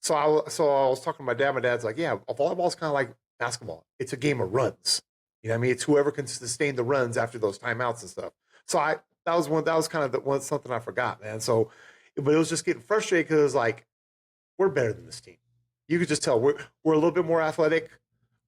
So I was talking to my dad. My dad's like, "Yeah, volleyball is kind of like basketball. It's a game of runs. You know what I mean? It's whoever can sustain the runs after those timeouts and stuff." So that was kind of something I forgot, man. So, but it was just getting frustrated because it was like, we're better than this team. You could just tell we're a little bit more athletic,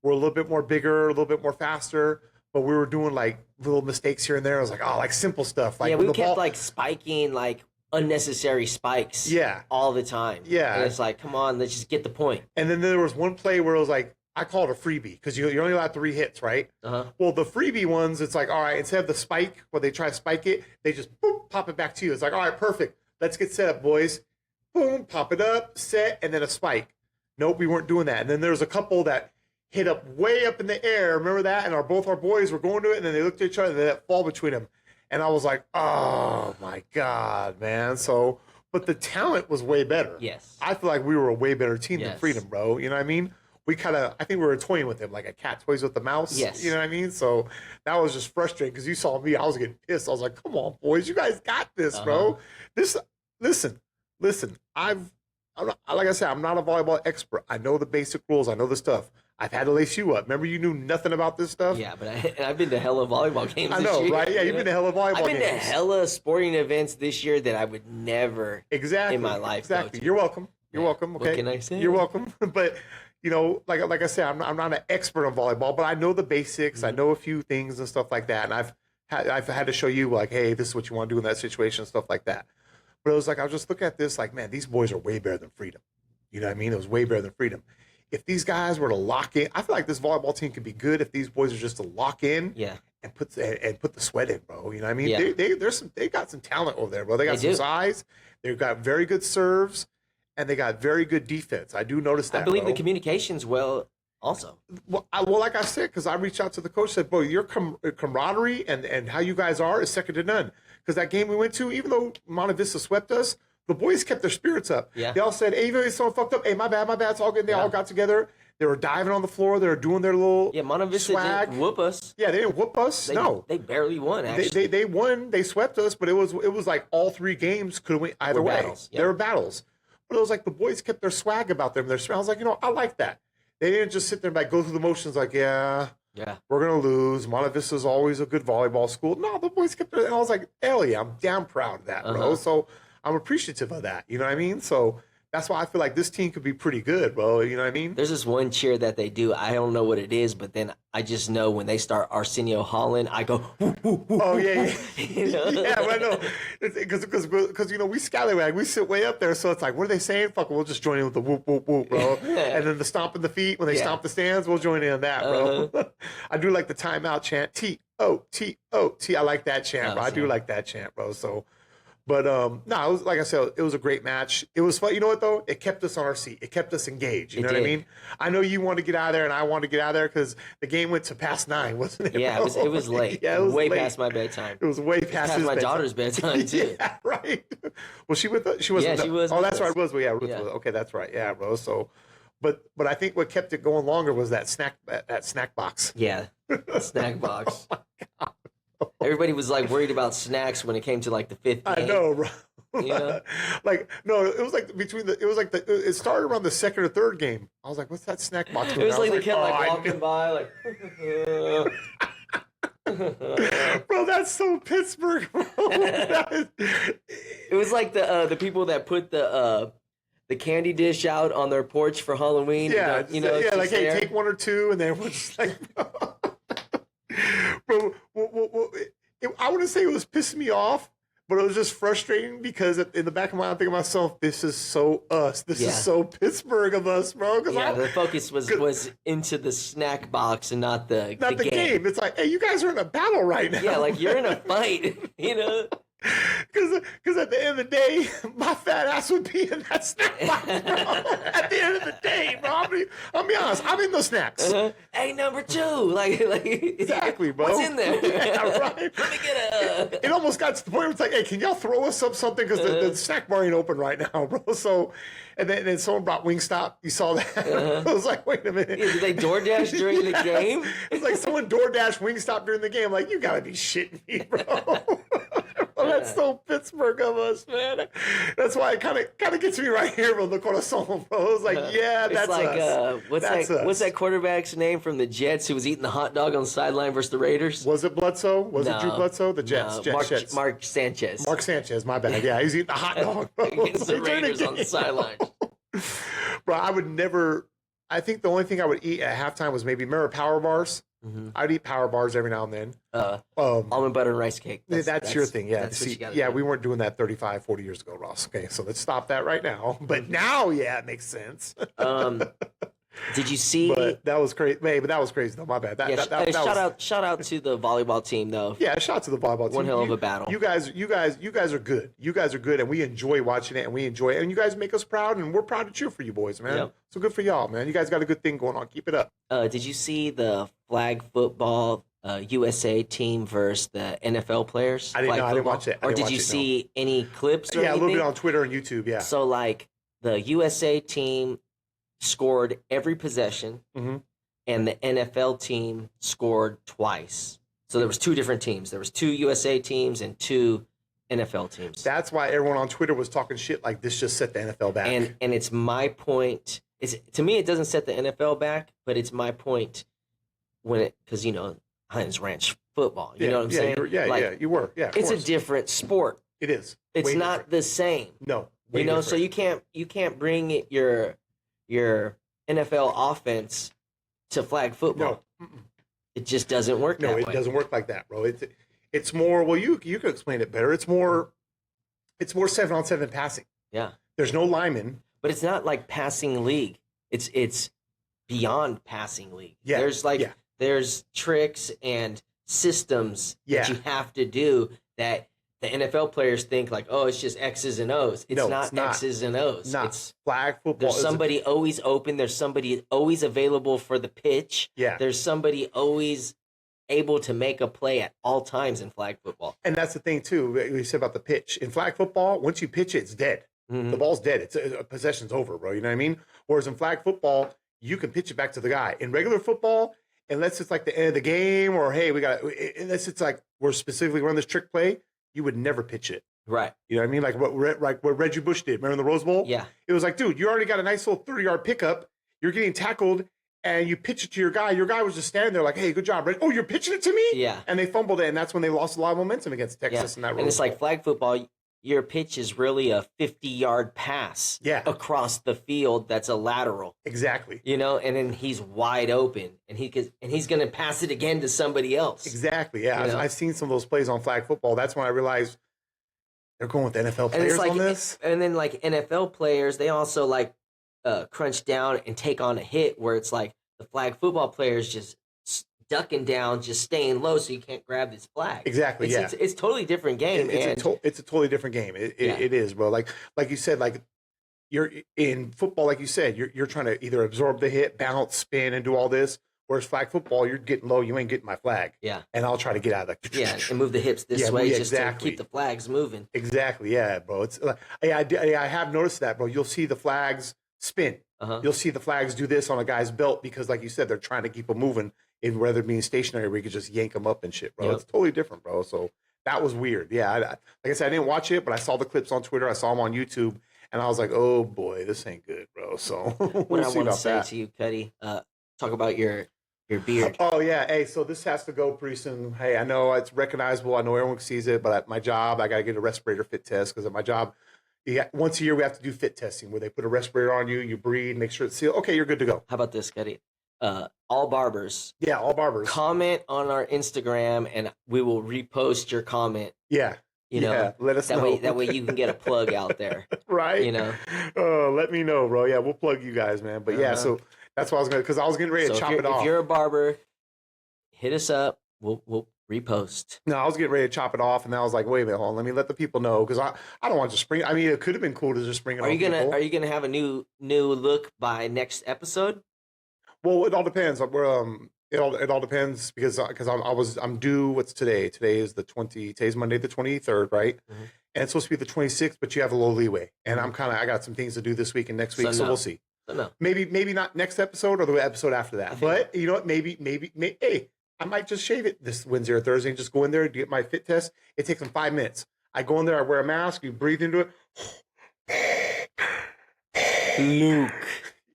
we're a little bit more bigger, a little bit more faster, but we were doing like little mistakes here and there. I was like, oh, like simple stuff. Like we kept like spiking like unnecessary spikes. Yeah, all the time. Yeah, and it's like, come on, let's just get the point. And then there was one play where it was like, I call it a freebie because you're only allowed 3 hits, right? Well, the freebie ones, it's like, all right, instead of the spike where they try to spike it, they just boom, pop it back to you. It's like, all right, perfect. Let's get set up, boys. Boom, pop it up, set, and then a spike. Nope, we weren't doing that. And then there was a couple that hit up way up in the air. Remember that? And both our boys were going to it, and then they looked at each other, and then that fall between them. And I was like, oh, my God, man. So, but the talent was way better. Yes. I feel like we were a way better team than Freedom, bro. You know what I mean? I think we were toying with him like a cat toys with the mouse. Yes. You know what I mean? So that was just frustrating because you saw me. I was getting pissed. I was like, come on, boys. You guys got this, bro. Listen. Like I said, I'm not a volleyball expert. I know the basic rules. I know the stuff. I've had to lace you up. Remember, you knew nothing about this stuff? Yeah, but I've been to hella volleyball games I know, this year. Right? Yeah, you've been to hella volleyball games. I've been to hella sporting events this year that I would never in my life Exactly. You're welcome. You're welcome. Okay. What can I say? You're welcome. But, like I said, I'm not an expert on volleyball, but I know the basics. I know a few things and stuff like that. And I've had to show you, like, hey, this is what you want to do in that situation, stuff like that. But it was like, I was just looking at this like, man, these boys are way better than Freedom. You know what I mean? It was way better than Freedom. If these guys were to lock in, I feel like this volleyball team could be good if these boys are just to lock in and put the sweat in, bro. You know what I mean? Yeah. They got some talent over there, bro. They got some size. They've got very good serves, and they got very good defense. I do notice that. I believe the communication's well also. Well, like I said, because I reached out to the coach, said, bro, your camaraderie and how you guys are is second to none. Because that game we went to, even though Monte Vista swept us, the boys kept their spirits up. Yeah. They all said, hey, even if someone fucked up, hey, my bad, it's all good. They all got together. They were diving on the floor. They were doing their little Monte Vista swag. Didn't whoop us. Yeah, they didn't whoop us. No. They barely won, actually. They won. They swept us, but it was like all 3 games could have went either way. Battles. Yep. They were battles. But it was like the boys kept their swag about them. I was like, I like that. They didn't just sit there and like go through the motions like, yeah, we're going to lose. Monte Vista's always a good volleyball school. No, the boys kept their, and I was like, hell yeah, I'm damn proud of that, bro. So I'm appreciative of that. You know what I mean? So that's why I feel like this team could be pretty good, bro. You know what I mean? There's this one cheer that they do. I don't know what it is, but then I just know when they start Arsenio Holland, I go, whoo, whoo, whoo, oh, yeah. you know? Yeah, I know. Because, you know, we scallywag. We sit way up there. So it's like, what are they saying? Fuck, we'll just join in with the whoop, whoop, whoop, bro. And then the stomping the feet when they stomp the stands, we'll join in on that, bro. I do like the timeout chant. T-O-T-O-T. I like that chant, bro. I do like that chant, bro. So, but no, it was, like I said, it was a great match. It was fun. You know what, though? It kept us on our seat. It kept us engaged. You know what I mean? I know you wanted to get out of there, and I wanted to get out of there because the game went to past 9, wasn't it? Yeah, it was late. Yeah, it was way late. past my bedtime. It was way past my daughter's bedtime, too. Yeah, right. Was she with us? She wasn't. Yeah, she was. Oh, that's right. Ruth was. Yeah, Ruth was. Okay, that's right. Yeah, bro. So, but I think what kept it going longer was that snack box. Yeah, snack box. Everybody was like worried about snacks when it came to like the 5th game. I know, bro. You know? Like, no, it was like it started around the 2nd or 3rd game. I was like, what's that snack box doing? It was like they kept like walking by, like. Bro, that's so Pittsburgh, bro. It was like the people that put the candy dish out on their porch for Halloween. Yeah, you know, yeah, like, hey, there. take 1 or 2, and then we're just like, bro, I wouldn't say it was pissing me off, but it was just frustrating because in the back of my mind, I'm thinking to myself, this is so us. This is so Pittsburgh of us, bro. Yeah, the focus was into the snack box and not the game. It's like, hey, you guys are in a battle right now. Yeah, like you're in a fight, you know? Because at the end of the day, my fat ass would be in that snack box, bro. At the end of the day, bro, I'll be honest, I'm in those snacks. Hey, number 2, like exactly, bro. What's in there? Yeah, right. Let me get It almost got to the point where it's like, hey, can y'all throw us up something because the snack bar ain't open right now, bro. So, and then someone brought Wingstop. You saw that? I was like, wait a minute. Yeah, did they DoorDash during the game? It's like someone DoorDash Wingstop during the game. I'm like, you gotta be shitting me, bro. That's so Pittsburgh of us, man. That's why it kind of gets me right here, bro. The corazon, bro. It's like, yeah, that's like, us. What's that quarterback's name from the Jets who was eating the hot dog on the sideline versus the Raiders? Was it Bledsoe? Was it Drew Bledsoe? The Jets. No, Jets. Mark Sanchez. Mark Sanchez, my bad. Yeah, he's eating the hot dog, bro. Against the Raiders on the sideline. Bro, I would never. I think the only thing I would eat at halftime was maybe Power Bars. Mm-hmm. I'd eat Power Bars every now and then. Almond butter and rice cake. That's your thing. Yeah. That's do. We weren't doing that 35, 40 years ago, Ross. Okay, so let's stop that right now. But now, yeah, it makes sense. Did you see? But that was crazy. But that was crazy, though. My bad. Shout out to the volleyball team, though. Yeah, shout out to the volleyball team. One hell of a battle. You guys are good. You guys are good, and we enjoy watching it, and we enjoy it. And you guys make us proud, and we're proud to cheer for you boys, man. Yep. So good for y'all, man. You guys got a good thing going on. Keep it up. Did you see the flag football USA team versus the NFL players? I didn't watch it. Or did you see any clips or anything? anything? A little bit on Twitter and YouTube, yeah. So, like, the USA team scored every possession, and the NFL team scored twice. So there was 2 different teams. There was 2 USA teams and 2 NFL teams. That's why everyone on Twitter was talking shit like this just set the NFL back. And it's my point. To me, it doesn't set the NFL back, but it's my point because, you know, Heinz Ranch football. You know what I'm saying? You were. Yeah, it's a different sport. It is. It's not the same. No. You know, so you can't bring your NFL offense to flag football. No. It just doesn't work that way. No, it doesn't work like that, bro. It's more, well, you could explain it better. It's more 7-on-7 passing. Yeah. There's no lineman. But it's not like passing league. It's beyond passing league. Yeah. There's tricks and systems that you have to do that the NFL players think like, oh, it's just X's and O's. It's not X's and O's. It's flag football. There's somebody always open. There's somebody always available for the pitch. Yeah. There's somebody always able to make a play at all times in flag football. And that's the thing, too, you said about the pitch. In flag football, once you pitch it, it's dead. Mm-hmm. The ball's dead. Possession's over, bro. You know what I mean? Whereas in flag football, you can pitch it back to the guy. In regular football, unless it's like the end of the game or, hey, unless it's like we're specifically running this trick play, you would never pitch it. Right. You know what I mean? Like what Reggie Bush did. Remember in the Rose Bowl? Yeah. It was like, dude, you already got a nice little 30-yard pickup. You're getting tackled, and you pitch it to your guy. Your guy was just standing there like, hey, good job, Reggie. Oh, you're pitching it to me? Yeah. And they fumbled it, and that's when they lost a lot of momentum against Texas in that Rose Bowl. And it's like flag football, your pitch is really a 50-yard pass across the field that's a lateral. Exactly. You know, and then he's wide open, and he's going to pass it again to somebody else. Exactly, yeah. I've seen some of those plays on flag football. That's when I realized they're going with NFL players on this. And then, like, NFL players, they also, like, crunch down and take on a hit where it's like the flag football players just ducking down, just staying low so you can't grab this flag. Exactly, it's totally different game. It's a totally different game. It is, bro. Like you said, like you're in football, like you said, you're trying to either absorb the hit, bounce, spin, and do all this. Whereas flag football, you're getting low, you ain't getting my flag. Yeah. And I'll try to get out of the and move the hips this way just to keep the flags moving. Exactly, yeah, bro. It's I have noticed that, bro. You'll see the flags spin. You'll see the flags do this on a guy's belt because, like you said, they're trying to keep them moving. And rather than being stationary, we could just yank them up and shit, bro. It's totally different, bro. So that was weird. Yeah, like I said, I didn't watch it, but I saw the clips on Twitter. I saw them on YouTube, and I was like, oh boy, this ain't good, bro. So what I want to say to you, Cuddy, talk about your beard. Oh yeah, hey. So this has to go pretty soon. Hey, I know it's recognizable. I know everyone sees it, but at my job, I got to get a respirator fit test because at my job, once a year we have to do fit testing where they put a respirator on you, you breathe, make sure it's sealed. Okay, you're good to go. How about this, Cuddy? All barbers. Yeah, all barbers. Comment on our Instagram, and we will repost your comment. Yeah. You know, let us know. That way you can get a plug out there. Right. You know. Let me know, bro. Yeah, we'll plug you guys, man. But yeah, so that's what I was gonna, because I was getting ready to chop it off. If you're a barber, hit us up. We'll repost. No, I was getting ready to chop it off, and then I was like, wait a minute, hold on, let me let the people know, because I don't want to spring. I mean, it could have been cool to just spring it on people. Are you gonna have a new look by next episode? Well, it all depends. It all depends because I'm due. What's today? Today's Monday the 23rd, right? Mm-hmm. And it's supposed to be the 26th, but you have a little leeway. And I got some things to do this week and next week, so we'll see. No. Maybe not next episode or the episode after that. But you know what? Maybe. Hey, I might just shave it this Wednesday or Thursday and just go in there and get my fit test. It takes them 5 minutes. I go in there, I wear a mask, you breathe into it. Luke.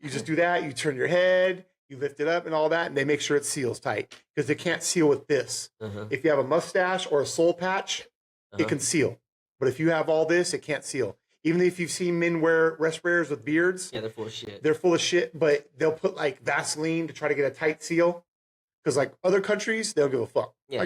You just do that. You turn your head. You lift it up and all that, and they make sure it seals tight because they can't seal with this. If you have a mustache or a soul patch, it can seal. But if you have all this, it can't seal. Even if you've seen men wear respirators with beards, they're full of shit. They're full of shit, but they'll put like Vaseline to try to get a tight seal. Because like other countries, they'll give a fuck. Here,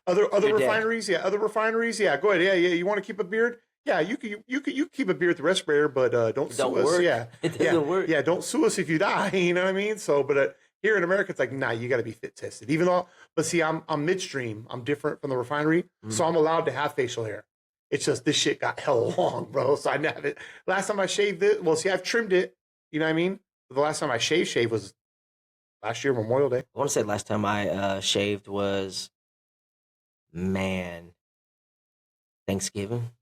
other refineries, go ahead. Yeah, you want to keep a beard? Yeah, you keep a beard with the respirator, but don't sue us. Yeah, it doesn't work. Yeah, don't sue us if you die. You know what I mean? So, but here in America, it's like, nah, you got to be fit tested. Even though, but see, I'm midstream. I'm different from the refinery, so I'm allowed to have facial hair. It's just this shit got hella long, bro. So I have it. Last time I shaved it, well, see, I've trimmed it. You know what I mean? The last time I shaved was last year, Memorial Day. I want to say last time I shaved was, Thanksgiving.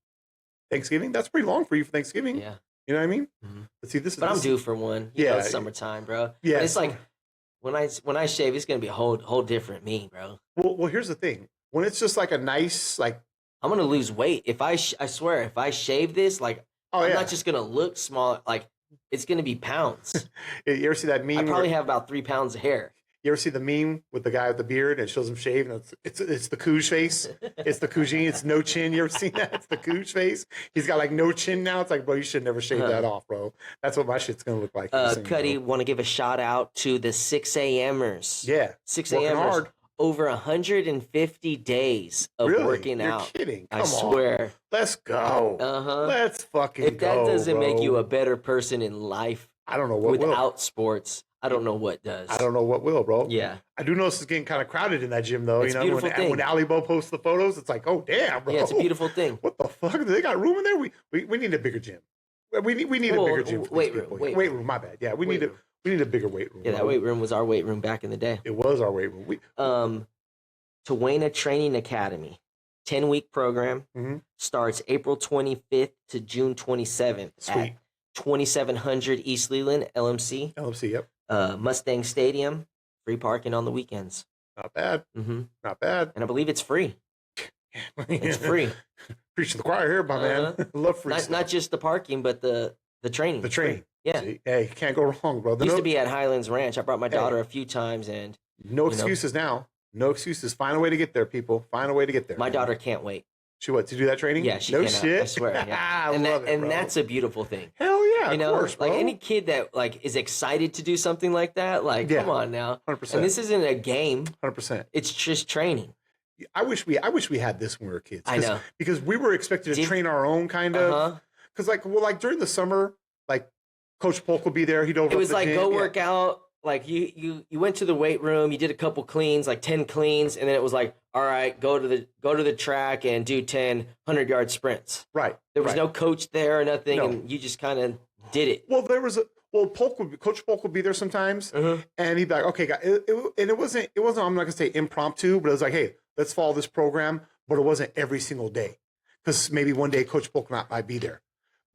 Thanksgiving? That's pretty long for you for Thanksgiving. Yeah. You know what I mean? Mm-hmm. But see, I'm due for one. You know, it's summertime, bro. Yeah. But it's like when I shave, it's gonna be a whole different me, bro. Well, here's the thing. When it's just like a nice, like, I'm gonna lose weight if I swear if I shave this, like, I'm not just gonna look small, like it's gonna be pounds. You ever see that meme? I probably have about 3 pounds of hair. You ever see the meme with the guy with the beard and it shows him shaved and it's the Cooge face? It's the Cougine. It's no chin. You ever seen that? It's the Cooge face. He's got like no chin now. It's like, bro, you should never shave that off, bro. That's what my shit's gonna look like. Cuddy, want to give a shout out to the 6 a.m.ers. Yeah, 6 a.m.ers. Over 150 days of working out. You're kidding. I swear. Let's go. Let's fucking go. If that doesn't make you a better person in life, I don't know what without sports. I don't know what does. I don't know what will, bro. Yeah. I do know this is getting kind of crowded in that gym, though. It's a beautiful thing. When Alibo posts the photos, it's like, oh, damn, bro. Yeah, it's a beautiful thing. What the fuck? They got room in there? We need a bigger gym. We need a bigger gym. Weight room. My bad. Yeah, we need a bigger weight room. Yeah, that weight room was our weight room back in the day. It was our weight room. Tawena Training Academy, 10-week program, starts April 25th to June 27th. Sweet. At 2700 East Leland, LMC. LMC, yep. Mustang Stadium, free parking on the weekends. Not bad. Not bad. And I believe it's free. It's free. Preach to the choir here, my man. I love free stuff. Not just the parking, but the training. The training. Yeah. See? Hey, you can't go wrong, bro. Used to be at Highlands Ranch. I brought my daughter a few times, and no excuses now. No excuses. Find a way to get there, people. Find a way to get there. My daughter can't wait. To do that training? Yeah, she no cannot. shit. I swear. Yeah. I love it, and bro. that's a beautiful thing. Hell yeah, you know, of course, bro. like any kid that like is excited to do something like that, like come on now. 100%. And this isn't a game. 100%. It's just training. I wish we had this when we were kids. I know. Because we were expected to train our own kind of. Because like during the summer, like Coach Polk would be there. He'd It was like go work out. Like you went to the weight room, you did a couple cleans, like 10 cleans, and then it was like, all right, go to the track and do 10 100-yard sprints. Right. There was no coach there or nothing, and you just kind of did it. Well, Coach Polk would be there sometimes, and he'd be like, okay, guys, it wasn't. I'm not gonna say impromptu, but it was like, hey, let's follow this program, but it wasn't every single day, because maybe one day Coach Polk might be there,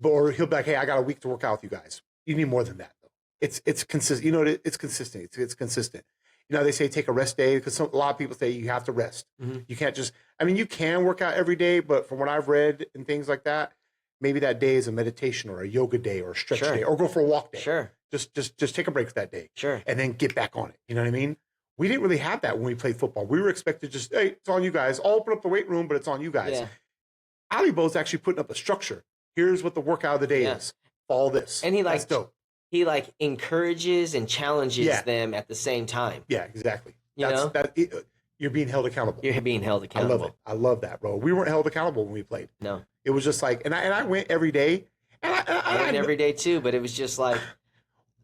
or he'll be like, hey, I got a week to work out with you guys. You need more than that. It's consistent. You know, it's consistent. It's consistent. You know, they say take a rest day because a lot of people say you have to rest. You can't just. I mean, you can work out every day, but from what I've read and things like that, maybe that day is a meditation or a yoga day or a stretch day or go for a walk day. Sure. Just take a break that day. Sure. And then get back on it. You know what I mean? We didn't really have that when we played football. We were expected to just, hey, it's on you guys. I'll open up the weight room, but it's on you guys. Yeah. Alibo's actually putting up a structure. Here's what the workout of the day is. Follow this. And that's dope. He like encourages and challenges them at the same time. Yeah, exactly. You're being held accountable. You're being held accountable. I love it. I love that, bro. We weren't held accountable when we played. No. It was just like, and I went every day. I went every day too, but it was just like,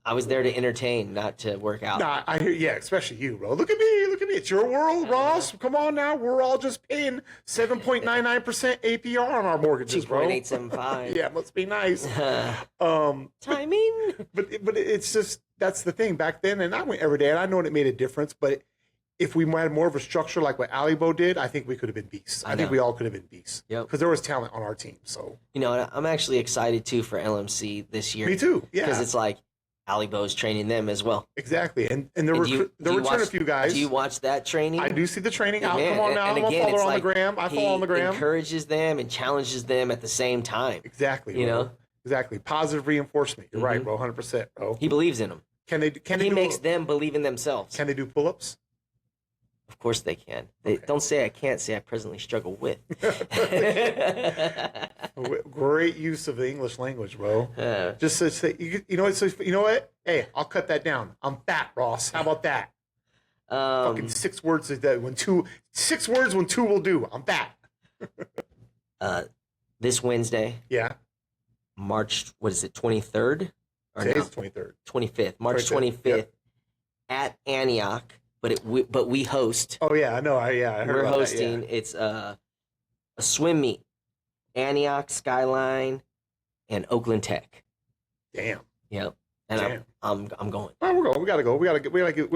I was there to entertain, not to work out. Nah, I hear, yeah, especially you, bro. Look at me. It's your world, Ross. Come on now. We're all just paying 7.99% APR on our mortgages, bro. 2.875. Yeah, must be nice. Timing. But it's just, that's the thing back then. And I went every day, and I know it made a difference. But if we had more of a structure like what Alibo did, I think we could have been beasts. I think we all could have been beasts. Yep. Because there was talent on our team. So I'm actually excited too for LMC this year. Me too. Yeah. Because it's like, Alibo's training them as well. Exactly. And there return a few guys. Do you watch that training? I do see the training. Man, come on now. I'm a follower on the gram. I follow on the gram. He encourages them and challenges them at the same time. Exactly. You know? Exactly. Positive reinforcement. You're right, bro. 100%, bro. He believes in them. He makes them believe in themselves. Can they do pull-ups? Of course they can. Don't say I can't, say I presently struggle with. Great use of the English language, bro. Just to say, you know what? Hey, I'll cut that down. I'm fat, Ross. How about that? Fucking 6 words when 2 will do. I'm fat. This Wednesday. Yeah. March, what is it, 23rd? Today's 23rd. 25th. March 25th at Antioch. But we host. Oh yeah, I know. I heard we're about hosting. That, yeah. It's a swim meet. Antioch, Skyline, and Oakland Tech. Damn. Yep. And I'm going. Oh, we're going. We gotta go. We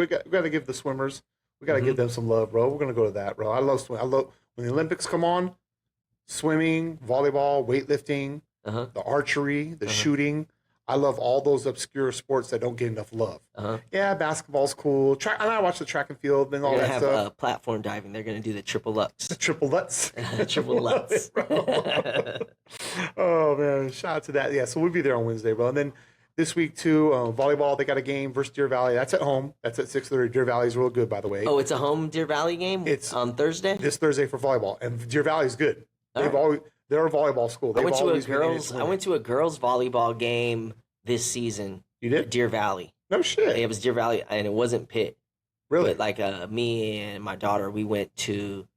gotta give the swimmers. We gotta give them some love, bro. We're gonna go to that, bro. I love swimming. I love when the Olympics come on. Swimming, volleyball, weightlifting, the archery, the shooting. I love all those obscure sports that don't get enough love. Yeah, basketball's cool. And I watch the track and field and all that stuff. They're going to have platform diving. They're going to do the triple Lutz. The triple Lutz? Triple Lutz. Oh, man. Shout out to that. Yeah, so we'll be there on Wednesday, bro. And then this week, too, volleyball, they got a game versus Deer Valley. That's at home. That's at 6:30. Deer Valley's real good, by the way. Oh, it's a home Deer Valley game? It's on Thursday? This Thursday for volleyball. And Deer Valley's good. They're a volleyball school. I went to a girls volleyball game this season. You did? Deer Valley. No shit. It was Deer Valley, and it wasn't Pitt. Really? But like me and my daughter, we went to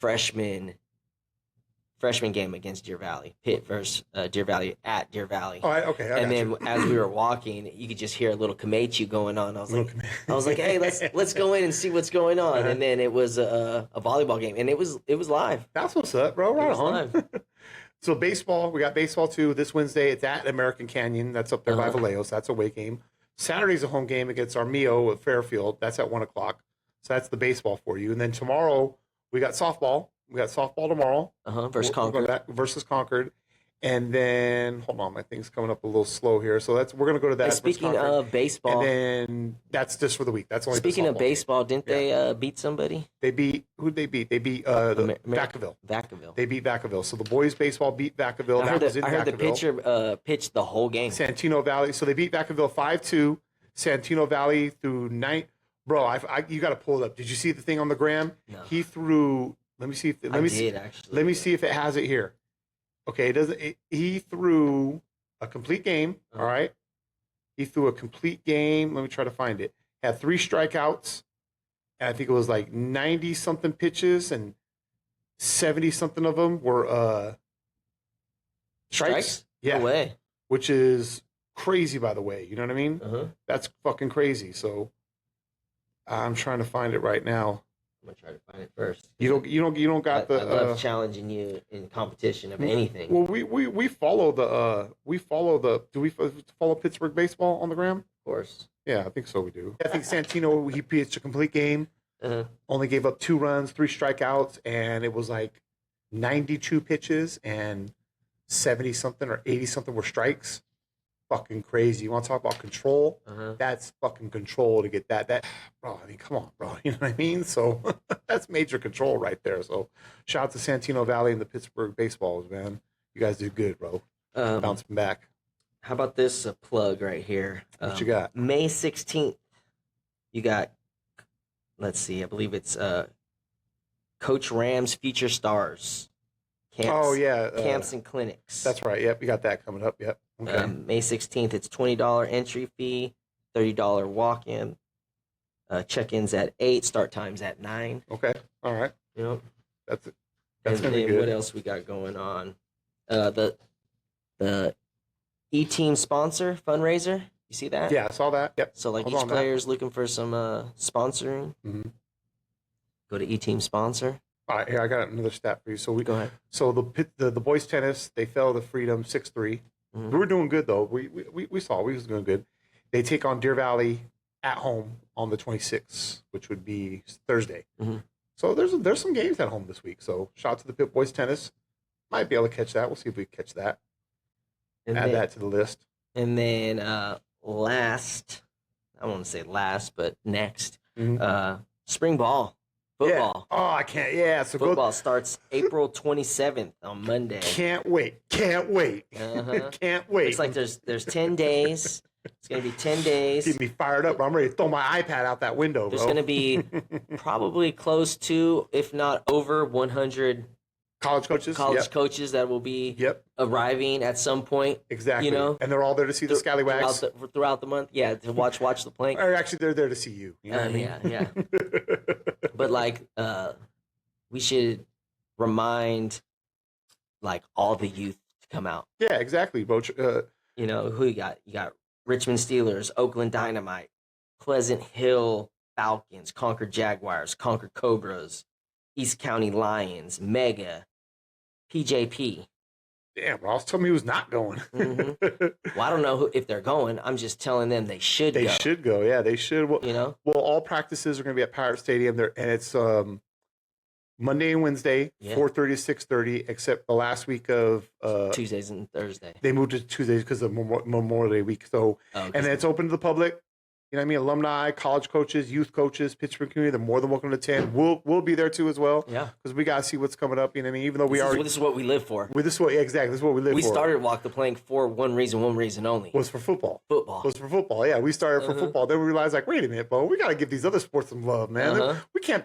freshman game against Deer Valley. Pitt versus Deer Valley at Deer Valley. Oh, okay. And then as we were walking, you could just hear a little Komechu going on. I was like, hey, let's go in and see what's going on. And then it was a volleyball game, and it was live. That's what's up, bro. Right on. So baseball, we got baseball too this Wednesday. It's at American Canyon. That's up there by Vallejo's. That's a away game. Saturday's a home game against Armio at Fairfield. That's at 1 o'clock. So that's the baseball for you. And then tomorrow we got softball. We got softball tomorrow. Versus Concord. Versus Concord. And then, hold on, my thing's coming up a little slow here. So we're going to go to that. And speaking of baseball. And then that's just for the week. That's only Speaking of baseball, didn't they beat somebody? Who'd they beat? They beat Vacaville. They beat Vacaville. So the boys baseball beat Vacaville. I heard the pitcher pitched the whole game. Santino Valley. So they beat Vacaville 5-2. Santino Valley through 9. Bro, you got to pull it up. Did you see the thing on the gram? No. He threw Let me see if actually. Let me see if it has it here. Okay, it doesn't. He threw a complete game. All right, he threw a complete game. Let me try to find it. Had 3 strikeouts, and I think it was like 90 something pitches, and 70 something of them were strikes. Yeah, no way. Which is crazy, by the way. You know what I mean? That's fucking crazy. So I'm trying to find it right now. I'm gonna try to find it first. You don't got the. I love challenging you in competition of anything. Well, we follow the Do we follow Pittsburgh baseball on the gram? Of course. Yeah, I think so. We do. I think Santino, he pitched a complete game. Only gave up 2 runs, 3 strikeouts, and it was like 92 pitches and 70 something or 80 something were strikes. Fucking crazy. You want to talk about control? That's fucking control to get that. Bro, I mean, come on, bro. You know what I mean? So that's major control right there. So shout out to Santino Valley and the Pittsburgh baseballs, man. You guys did good, bro. Bouncing back. How about this plug right here? What you got? May 16th, you got, let's see, I believe it's Coach Ram's Future Stars. Camps and clinics. That's right. Yep, you got that coming up. Yep. Okay. May 16th, it's $20 entry fee, $30 walk-in. Check-ins at 8, start times at 9. Okay. All right. Yep. That's it. That's and gonna be good. What else we got going on? The E-team sponsor fundraiser. You see that? Yeah, I saw that. Yep. So like each player is looking for some sponsoring. Go to E-team sponsor. All right, here I got another stat for you. So go ahead. So the boys tennis, they fell to Freedom 6-3. We were doing good though. We saw we was doing good. They take on Deer Valley at home on the 26th, which would be Thursday. So there's some games at home this week. So shout out to the Pit Boys tennis. Might be able to catch that. We'll see if we catch that. Add that to the list. And then last, I won't say last, but next, spring ball. Football. Yeah. Oh, I can't. Yeah. So football starts April 27th on Monday. Can't wait. Can't wait. Can't wait. It's like there's 10 days. It's going to be 10 days. Keep me fired up. I'm ready to throw my iPad out that window, There's going to be probably close to, if not over 100 college coaches that will be arriving at some point. Exactly. You know? And they're all there to see the scallywags. Throughout the month. Yeah, to watch the plank. Or actually, they're there to see you. You know what I mean? Yeah. But like, we should remind like all the youth to come out. Yeah, exactly, bro. You know who you got? You got Richmond Steelers, Oakland Dynamite, Pleasant Hill Falcons, Concord Jaguars, Concord Cobras, East County Lions, Mega, PJP. Damn, Ross told me he was not going. Well, I don't know if they're going. I'm just telling them they should go. They should go. Yeah, they should. Well, you know? Well, all practices are going to be at Pirate Stadium there, and it's Monday and Wednesday, 4:30 to 6:30, except the last week of Tuesdays and Thursday. They moved it to Tuesdays because of Memorial Day week. So, and then it's open to the public. You know what I mean? Alumni, college coaches, youth coaches, Pittsburgh community, they're more than welcome to attend. We'll be there too as well. Yeah. Because we got to see what's coming up. You know what I mean? Even though this is what we live for. Exactly. This is what we live for. We started Walk the Plank for one reason only. Was for football. Was for football. Yeah, we started for football. Then we realized, like, wait a minute, bro, we got to give these other sports some love, man. We can't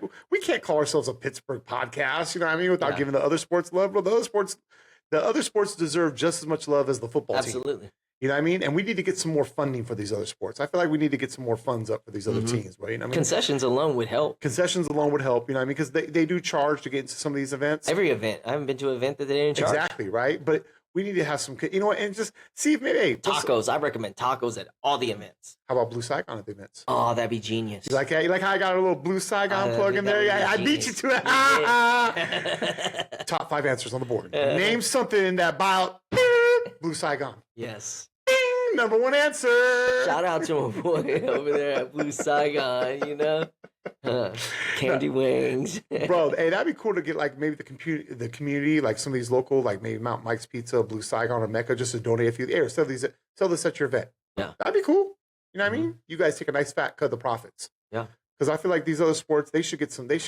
call ourselves a Pittsburgh podcast, you know what I mean, without giving the other sports love. Bro, the other sports deserve just as much love as the football team. Absolutely. You know what I mean? And we need to get some more funding for these other sports. I feel like we need to get some more funds up for these other teams, right? You know what I mean? Concessions alone would help. You know what I mean? Because they do charge to get into some of these events. Every event. I haven't been to an event that they didn't charge. Exactly, right? But we need to have some, you know what, and just see if maybe... Tacos. I recommend tacos at all the events. How about Blue Saigon at the events? Oh, that'd be genius. You like how I got a little Blue Saigon plug in there? Yeah, I beat you to it. Top 5 answers on the board. Name something that about Blue Saigon. Yes. Number 1 answer. Shout out to my boy over there at Blue Saigon, you know? Candy wings. Bro, hey, that'd be cool to get like maybe the community, like some of these local, like maybe Mount Mike's Pizza, Blue Saigon, or Mecca, just to donate a few. Hey, sell this at your event. Yeah. That'd be cool. You know what I mean? You guys take a nice fat cut of the profits. Yeah. Because I feel like these other sports, they should get some of this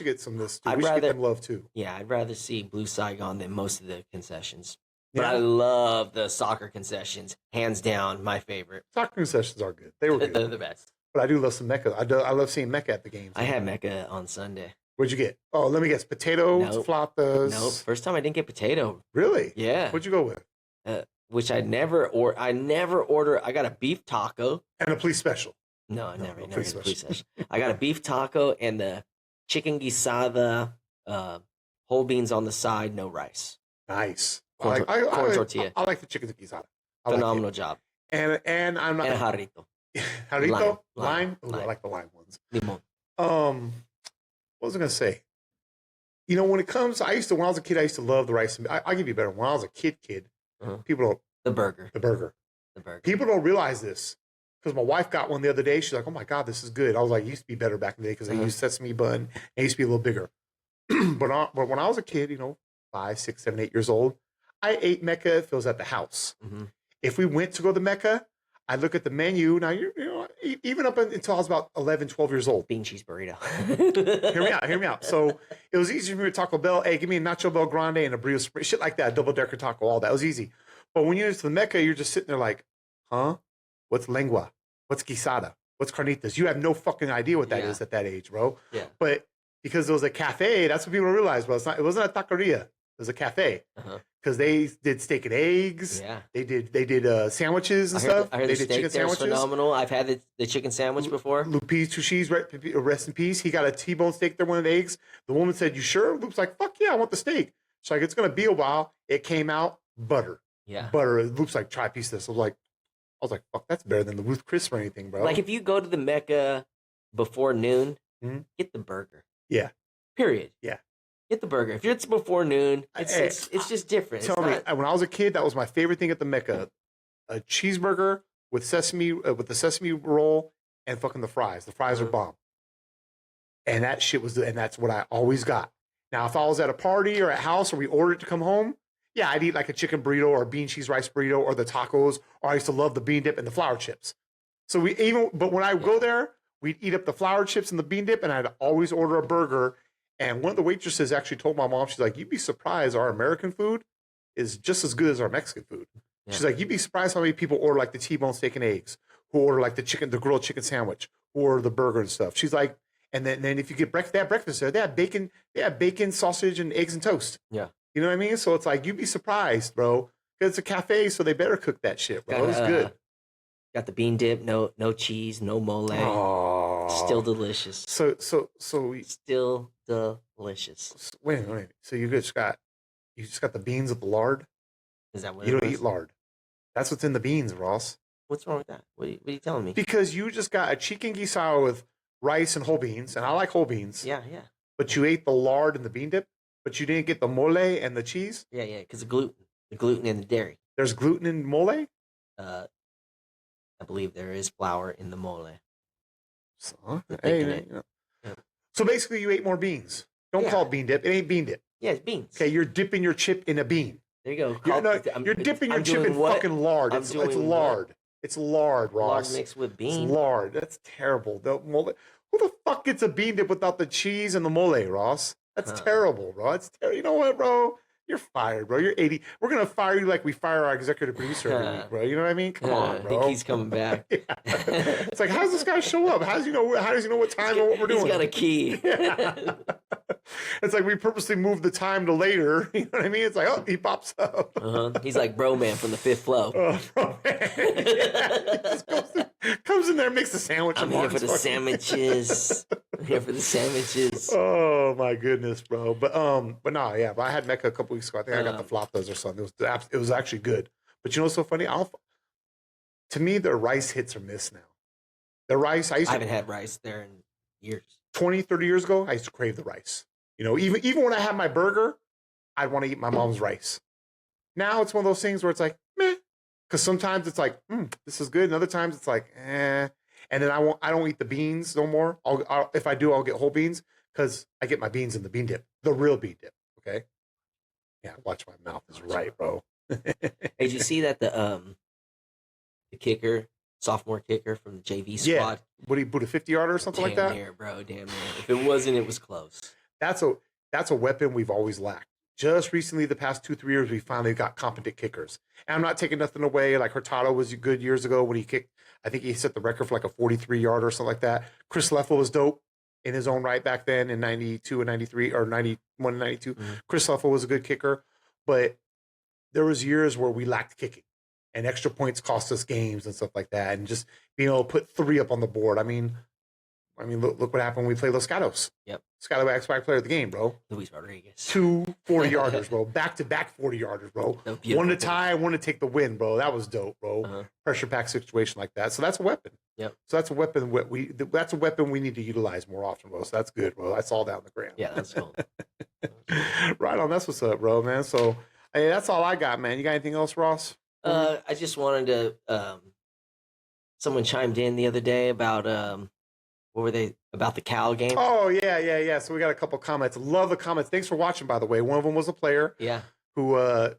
too. We should get them love too. Yeah, I'd rather see Blue Saigon than most of the concessions. But I love the soccer concessions. Hands down, my favorite. Soccer concessions are good. They were good. They're the best. But I do love some Mecca. I love seeing Mecca at the games. I had Mecca on Sunday. What'd you get? Oh, let me guess. Potatoes, flautas. Nope. First time I didn't get potato. Really? Yeah. What'd you go with? Which I never order. I got a beef taco. And a police special. No, I never get a police special. I got a beef taco and the chicken guisada, whole beans on the side, no rice. Nice. Corn tortilla. I like the chicken guisada. Phenomenal job. And I'm not. And jarrito. Jarrito? Lime? Ooh, Lime. I like the lime ones. Limon. What was I going to say? You know, when it comes, when I was a kid, I used to love the rice. I'll give you a better one. When I was a kid, people don't. The burger. People don't realize this. Because my wife got one the other day. She's like, oh my God, this is good. I was like, it used to be better back in the day because they used sesame bun. And it used to be a little bigger. but when I was a kid, 5, 6, 7, 8 years old, I ate Mecca if it was at the house. Mm-hmm. If we went to go to Mecca, I'd look at the menu. Now, even up until I was about 11, 12 years old. Bean cheese burrito. Hear me out. So it was easy for me to Taco Bell. Hey, give me a Nacho Bell Grande and a burrito spring. Shit like that. Double-decker taco, all that. It was easy. But when you get to the Mecca, you're just sitting there like, huh? What's lengua? What's guisada? What's carnitas? You have no fucking idea what that is at that age, bro. Yeah. But because it was a cafe, that's what people realized, bro. It wasn't a taqueria. It was a cafe. Because they did steak and eggs. Yeah. They did sandwiches and stuff. I heard they the did chicken sandwiches. Phenomenal. I've had the chicken sandwich before. Lupis Touchis, rest in peace. He got a T-bone steak there, one of the eggs. The woman said, you sure? Luke's like, fuck yeah, I want the steak. She's like, it's going to be a while. It came out, butter. Yeah. Butter. Luke's like, try a piece of this. I was like, fuck, that's better than the Ruth Chris or anything, bro. Like if you go to the Mecca before noon, get the burger. Yeah. Period. Yeah. Get the burger. If it's before noon, it's just different. Tell me, when I was a kid, that was my favorite thing at the Mecca: a cheeseburger with the sesame roll and fucking the fries. The fries are bomb. And that shit and that's what I always got. Now, if I was at a party or at house or we ordered to come home, yeah, I'd eat like a chicken burrito or a bean cheese rice burrito or the tacos. Or I used to love the bean dip and the flour chips. So but when I go there, we'd eat up the flour chips and the bean dip, and I'd always order a burger. And one of the waitresses actually told my mom, she's like, you'd be surprised our American food is just as good as our Mexican food. Yeah. She's like, you'd be surprised how many people order like the T-bone steak and eggs, who order like the grilled chicken sandwich, or the burger and stuff. She's like, and then if you get breakfast there, they have bacon, sausage, and eggs and toast. Yeah. You know what I mean? So it's like, you'd be surprised, bro. Because it's a cafe, so they better cook that shit, bro. It's good. Got the bean dip, no cheese, no mole. Oh. Still delicious. So still delicious. Wait. So you just got the beans with the lard? Is that what you don't eat lard? That's what's in the beans, Ross. What's wrong with that? What are you telling me? Because you just got a chicken guisado with rice and whole beans, and I like whole beans. Yeah. But you ate the lard and the bean dip, but you didn't get the mole and the cheese? Yeah, because the gluten and the dairy. There's gluten in mole? I believe there is flour in the mole. So, so basically you ate more beans. Don't call it bean dip. It ain't bean dip. Yeah, it's beans. Okay, you're dipping your chip in a bean. There you go. You're dipping your chip in fucking lard. It's lard. What? It's lard, Ross. Lard mixed with beans. It's lard. That's terrible. The mole. Who the fuck gets a bean dip without the cheese and the mole, Ross? That's terrible, bro. It's terrible. You know what, bro? You're fired, bro. You're 80. We're going to fire you like we fire our executive producer every week, bro. You know what I mean? Come on, bro. I think he's coming back. It's like, how does this guy show up? How does he know what time or what we're doing? He's got a key. It's like we purposely moved the time to later. You know what I mean? It's like, oh, he pops up. He's like Bro Man from the Fifth Flow. Oh, Bro Man. He just comes in there and makes the sandwich. I'm here for the sandwiches. Oh my goodness, bro. But no, yeah. But I had Mecca a couple weeks ago. I think I got the flautas or something. It was actually good. But you know what's so funny? To me, the rice hits or miss now. The rice, I haven't had rice there in years. 20, 30 years ago, I used to crave the rice. You know, even when I had my burger, I'd want to eat my mom's rice. Now it's one of those things where it's like, meh. Because sometimes it's like, this is good. And other times it's like, eh. And then I don't eat the beans no more. If I do, I'll get whole beans because I get my beans in the bean dip, the real bean dip. Okay. Yeah, watch my mouth is right, bro. Hey, did you see that the kicker, sophomore kicker from the JV squad? Yeah. Would he boot a 50-yarder or something like that? Damn near, bro. Damn near. If it wasn't, it was close. That's a weapon we've always lacked. Just recently, the past 2-3 years, we finally got competent kickers. And I'm not taking nothing away. Like Hurtado was good years ago when he kicked. I think he set the record for like a 43-yarder or something like that. Chris Leffel was dope. in his own right back then in 92 and 93 or 91 and 92. Chris Huffle was a good kicker, but there was years where we lacked kicking and extra points cost us games and stuff like that. And just being able to put 3 up on the board. I mean, look what happened when we played Los Gatos. Yep. Scotto X-Pac player of the game, bro. Luis Rodriguez. 2 40-yarders, bro. Back-to-back 40-yarders, bro. One to tie, one to take the win, bro. That was dope, bro. Pressure pack situation like that. So that's a weapon. Yep. So that's a weapon that's a weapon we need to utilize more often, bro. So that's good, bro. That's all down the ground. Yeah, that's cool. Right on. That's what's up, bro, man. So hey, that's all I got, man. You got anything else, Ross? I just wanted to someone chimed in the other day about what were they about the Cal game? Oh yeah. So we got a couple comments. Love the comments. Thanks for watching, by the way. One of them was a player. Yeah. Who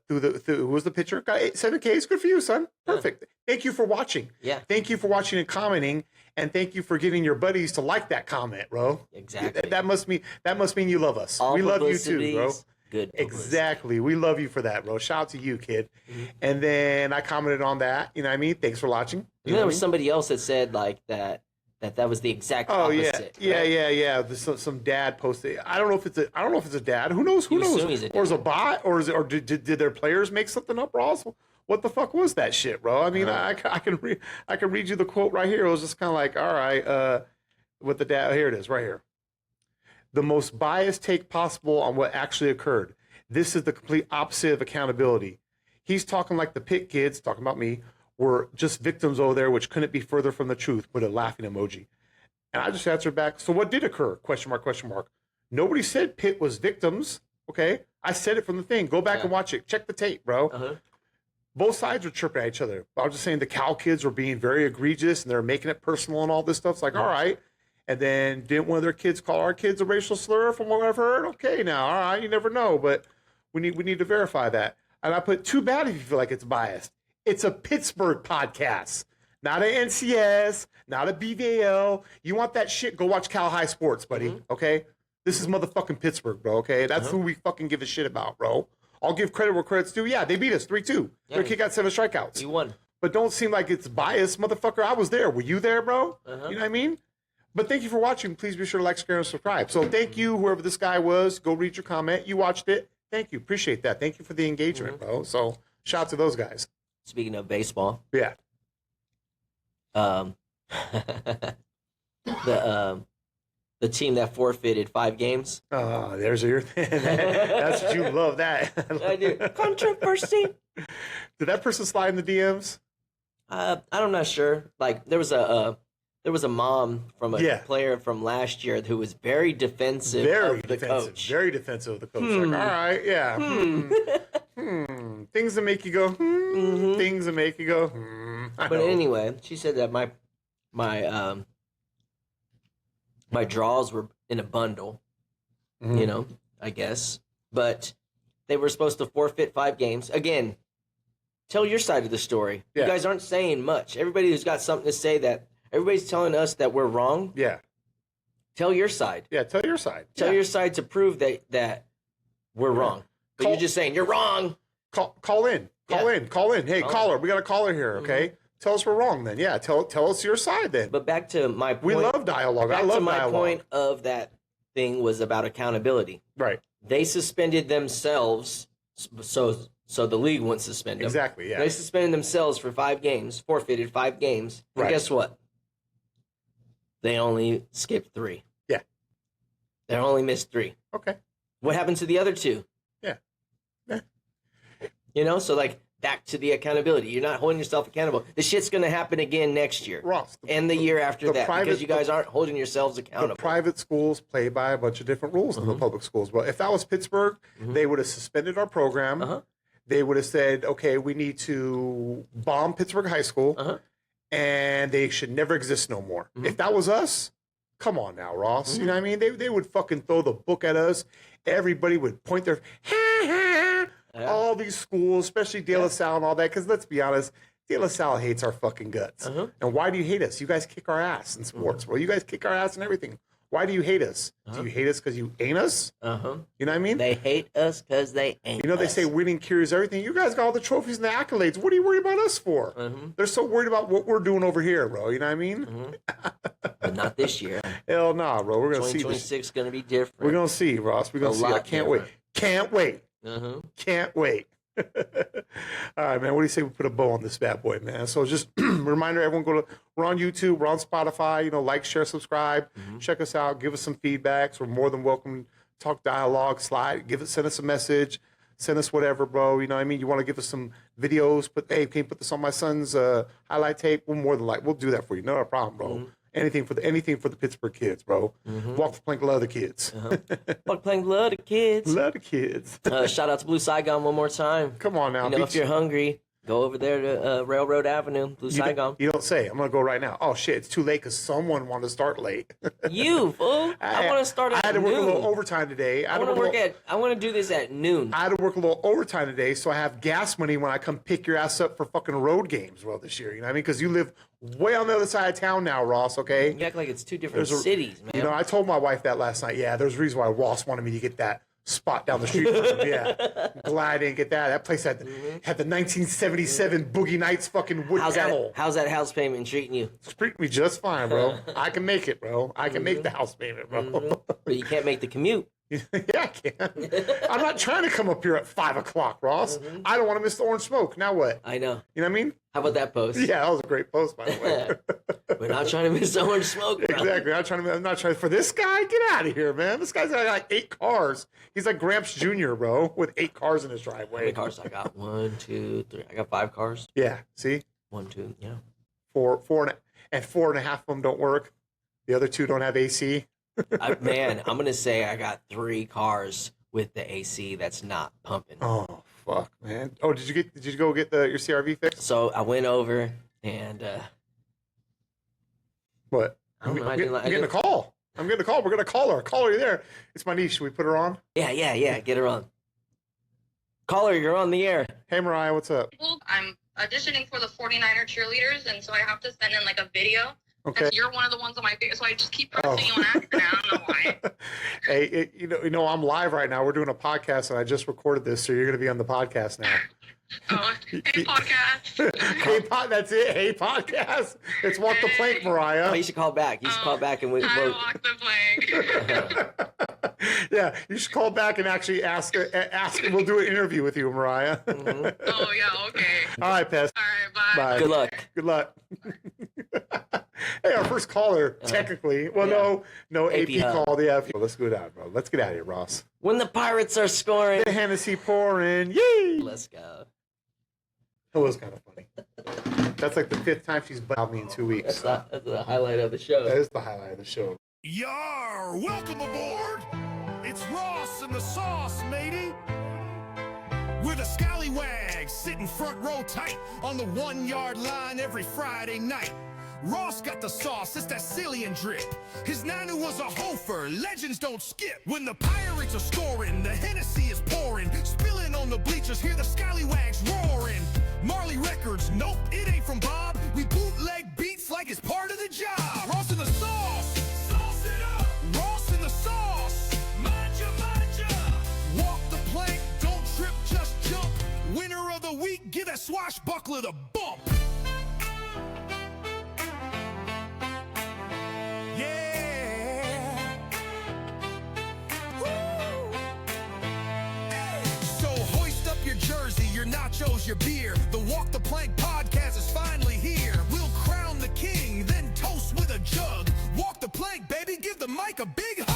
who was the pitcher? Got 7 Ks. Good for you, son. Perfect. Yeah. Thank you for watching. Yeah. Thank you for watching and commenting, and thank you for getting your buddies to like that comment, bro. Exactly. That must mean you love us. We love you too, bro. Good. Exactly. We love you for that, bro. Shout out to you, kid. And then I commented on that. You know what I mean? Thanks for watching. There was somebody else that said like that was the exact opposite. Yeah. Some dad posted. I don't know if it's a dad. Who knows? Or is it a bot? Or did their players make something up, Ross? What the fuck was that shit, bro? I mean, I can read you the quote right here. It was just kind of like, all right, with the dad. Here it is, right here. The most biased take possible on what actually occurred. This is the complete opposite of accountability. He's talking like the Pitt kids, talking about me, were just victims over there, which couldn't be further from the truth, with a laughing emoji. And I just answered back, so what did occur? Question mark. Nobody said Pitt was victims, okay? I said it from the thing. Go back and watch it. Check the tape, bro. Both sides were chirping at each other. I was just saying the Cal kids were being very egregious, and they're making it personal and all this stuff. It's like, all right. And then didn't one of their kids call our kids a racial slur from what I've heard? Okay, now, all right, you never know, but we need to verify that. And I put, too bad if you feel like it's biased. It's a Pittsburgh podcast, not an NCS, not a BVL. You want that shit, go watch Cal High Sports, buddy, okay? This is motherfucking Pittsburgh, bro, okay? That's who we fucking give a shit about, bro. I'll give credit where credit's due. Yeah, they beat us 3-2. Their kid got 7 strikeouts. You won. But don't seem like it's biased, motherfucker. I was there. Were you there, bro? You know what I mean? But thank you for watching. Please be sure to like, share, and subscribe. So thank you, whoever this guy was. Go read your comment. You watched it. Thank you. Appreciate that. Thank you for the engagement, bro. So shout out to those guys. Speaking of baseball. Yeah. The the team that forfeited 5 games. Oh, there's your thing. That's what you love that. I do. Controversy. Did that person slide in the DMs? I'm not sure. Like there was a mom from a player from last year who was very defensive of the coach. Very defensive of the coach. Like, all right, yeah. Things that make you go, Things that make you go, But anyway, she said that my draws were in a bundle, you know, I guess. But they were supposed to forfeit 5 games. Again, tell your side of the story. Yeah. You guys aren't saying much. Everybody who's got something to say that everybody's telling us that we're wrong. Yeah. Tell your side. Yeah, tell your side. Tell your side to prove that we're wrong. But you're just saying, you're wrong. Call in. Hey, caller, we got a caller here, okay? Tell us we're wrong then. Yeah, tell us your side then. But back to my point. We love dialogue. I love dialogue. My point of that thing was about accountability. Right. They suspended themselves so the league wouldn't suspend them. Exactly, yeah. They suspended themselves for 5 games, forfeited 5 games. And guess what? They only skipped 3. Yeah. They only missed 3. Okay. What happened to the other 2? Yeah. You know, so like back to the accountability. You're not holding yourself accountable. The shit's going to happen again next year. Ross. And the year after that. Because you guys aren't holding yourselves accountable. The private schools play by a bunch of different rules than the public schools. But if that was Pittsburgh, they would have suspended our program. They would have said, okay, we need to bomb Pittsburgh High School. And they should never exist no more. If that was us, come on now, Ross. You know what I mean? They would fucking throw the book at us. Everybody would point their all these schools, especially De La Salle and all that, because let's be honest, De La Salle hates our fucking guts. And why do you hate us? You guys kick our ass in sports, bro. You guys kick our ass in everything. Why do you hate us? Do you hate us because you ain't us? You know what I mean? They hate us because they ain't us. You know, they say winning cures everything. You guys got all the trophies and the accolades. What are you worried about us for? They're so worried about what we're doing over here, bro. You know what I mean? but not this year. Hell nah, bro. We're gonna see. 2026 is gonna be different. We're gonna see, Ross. We're gonna see. I can't wait. Can't wait. Can't wait. All right, man. What do you say we put a bow on this bad boy, man? So just reminder, everyone, we're on YouTube, we're on Spotify. Like, share, subscribe, check us out, give us some feedbacks. We're more than welcome. Talk, dialogue, slide, send us a message, send us whatever, bro. You know what I mean? You want to give us some videos? Hey, can you put this on my son's highlight tape? We're more than we'll do that for you. No problem, bro. Anything for the Pittsburgh kids, bro. Walk the plank, love the kids. Walk the plank, love the kids. Love the kids. Shout out to Blue Saigon one more time. Come on now. If you're hungry, go over there to Railroad Avenue, Blue Saigon. You don't say. I'm going to go right now. Oh, shit. It's too late because someone wanted to start late. You, fool. I want to start at noon. I had to work a little overtime today. I want to do this at noon. I had to work a little overtime today, so I have gas money when I come pick your ass up for fucking road games, this year. You know what I mean? Because you live way on the other side of town now, Ross, okay? You act like it's two different cities, man. I told my wife that last night. Yeah, there's a reason why Ross wanted me to get that spot down the street from him. Yeah. I'm glad I didn't get that. That place had the 1977 Boogie Nights fucking wood panel. How's that house payment treating you? It's treating me just fine, bro. I can make it, bro. I can make the house payment, bro. But you can't make the commute. Yeah, I can. I'm not trying to come up here at 5 o'clock, Ross. I don't want to miss the orange smoke. Now what? I know. You know what I mean? How about that post? Yeah, that was a great post, by the way. We're not trying to miss the orange smoke, bro. Exactly. I'm not trying for this guy. Get out of here, man. This guy's got like 8 cars. He's like Gramps Jr., bro, with 8 cars in his driveway. How many cars I got? 1, 2, 3. I got 5 cars. Yeah. See? 1, 2. Yeah. 4, and 4.5 of them don't work. The other 2 don't have AC. Man, I'm gonna say I got 3 cars with the AC that's not pumping. Oh fuck, man! Oh, did you go get your CRV fixed? So I went over and what? I'm getting a call. I'm getting a call. We're gonna call her. Call her there. It's my niece. Should we put her on? Yeah. Get her on. Call her. You're on the air. Hey, Mariah, what's up? I'm auditioning for the 49er cheerleaders, and so I have to send in like a video. Okay. You're one of the ones on my video, so I just keep pressing you on accident. I don't know why. Hey, I'm live right now. We're doing a podcast, and I just recorded this, so you're going to be on the podcast now. Oh, hey, podcast. That's it. Hey, podcast. It's Walk the Plank, Mariah. Oh, you should call back. Call back and we'll Walk the Plank. Yeah, you should call back and actually ask. We'll do an interview with you, Mariah. Oh, yeah, okay. All right, Pest. All right, bye. Good luck. Good luck. Hey, our first caller, technically. Well, no, AP called. Yeah, let's go down, bro. Let's get out of here, Ross. When the Pirates are scoring. The Hennessy pouring. Yay! Let's go. That was kind of funny. That's like the 5th time she's bowed me in 2 weeks. That's the highlight of the show. That is the highlight of the show. Yar! Welcome aboard! It's Ross and the sauce, matey! We're the scallywags, sitting front row tight on the 1-yard line every Friday night. Ross got the sauce, it's that Cillian drip. His nana was a hofer, legends don't skip. When the Pirates are scoring, the Hennessy is pouring. Spilling on the bleachers, hear the scallywags roaring. Marley Records, nope, it ain't from Bob. We bootleg beats like it's part of the job. Ross and the sauce, sauce it up. Ross and the sauce, mind ya. Walk the plank, don't trip, just jump. Winner of the week, give that swashbuckler the bump. Jersey, your nachos, your beer. The Walk the Plank podcast is finally here. We'll crown the king, then toast with a jug. Walk the plank, baby, give the mic a big hug.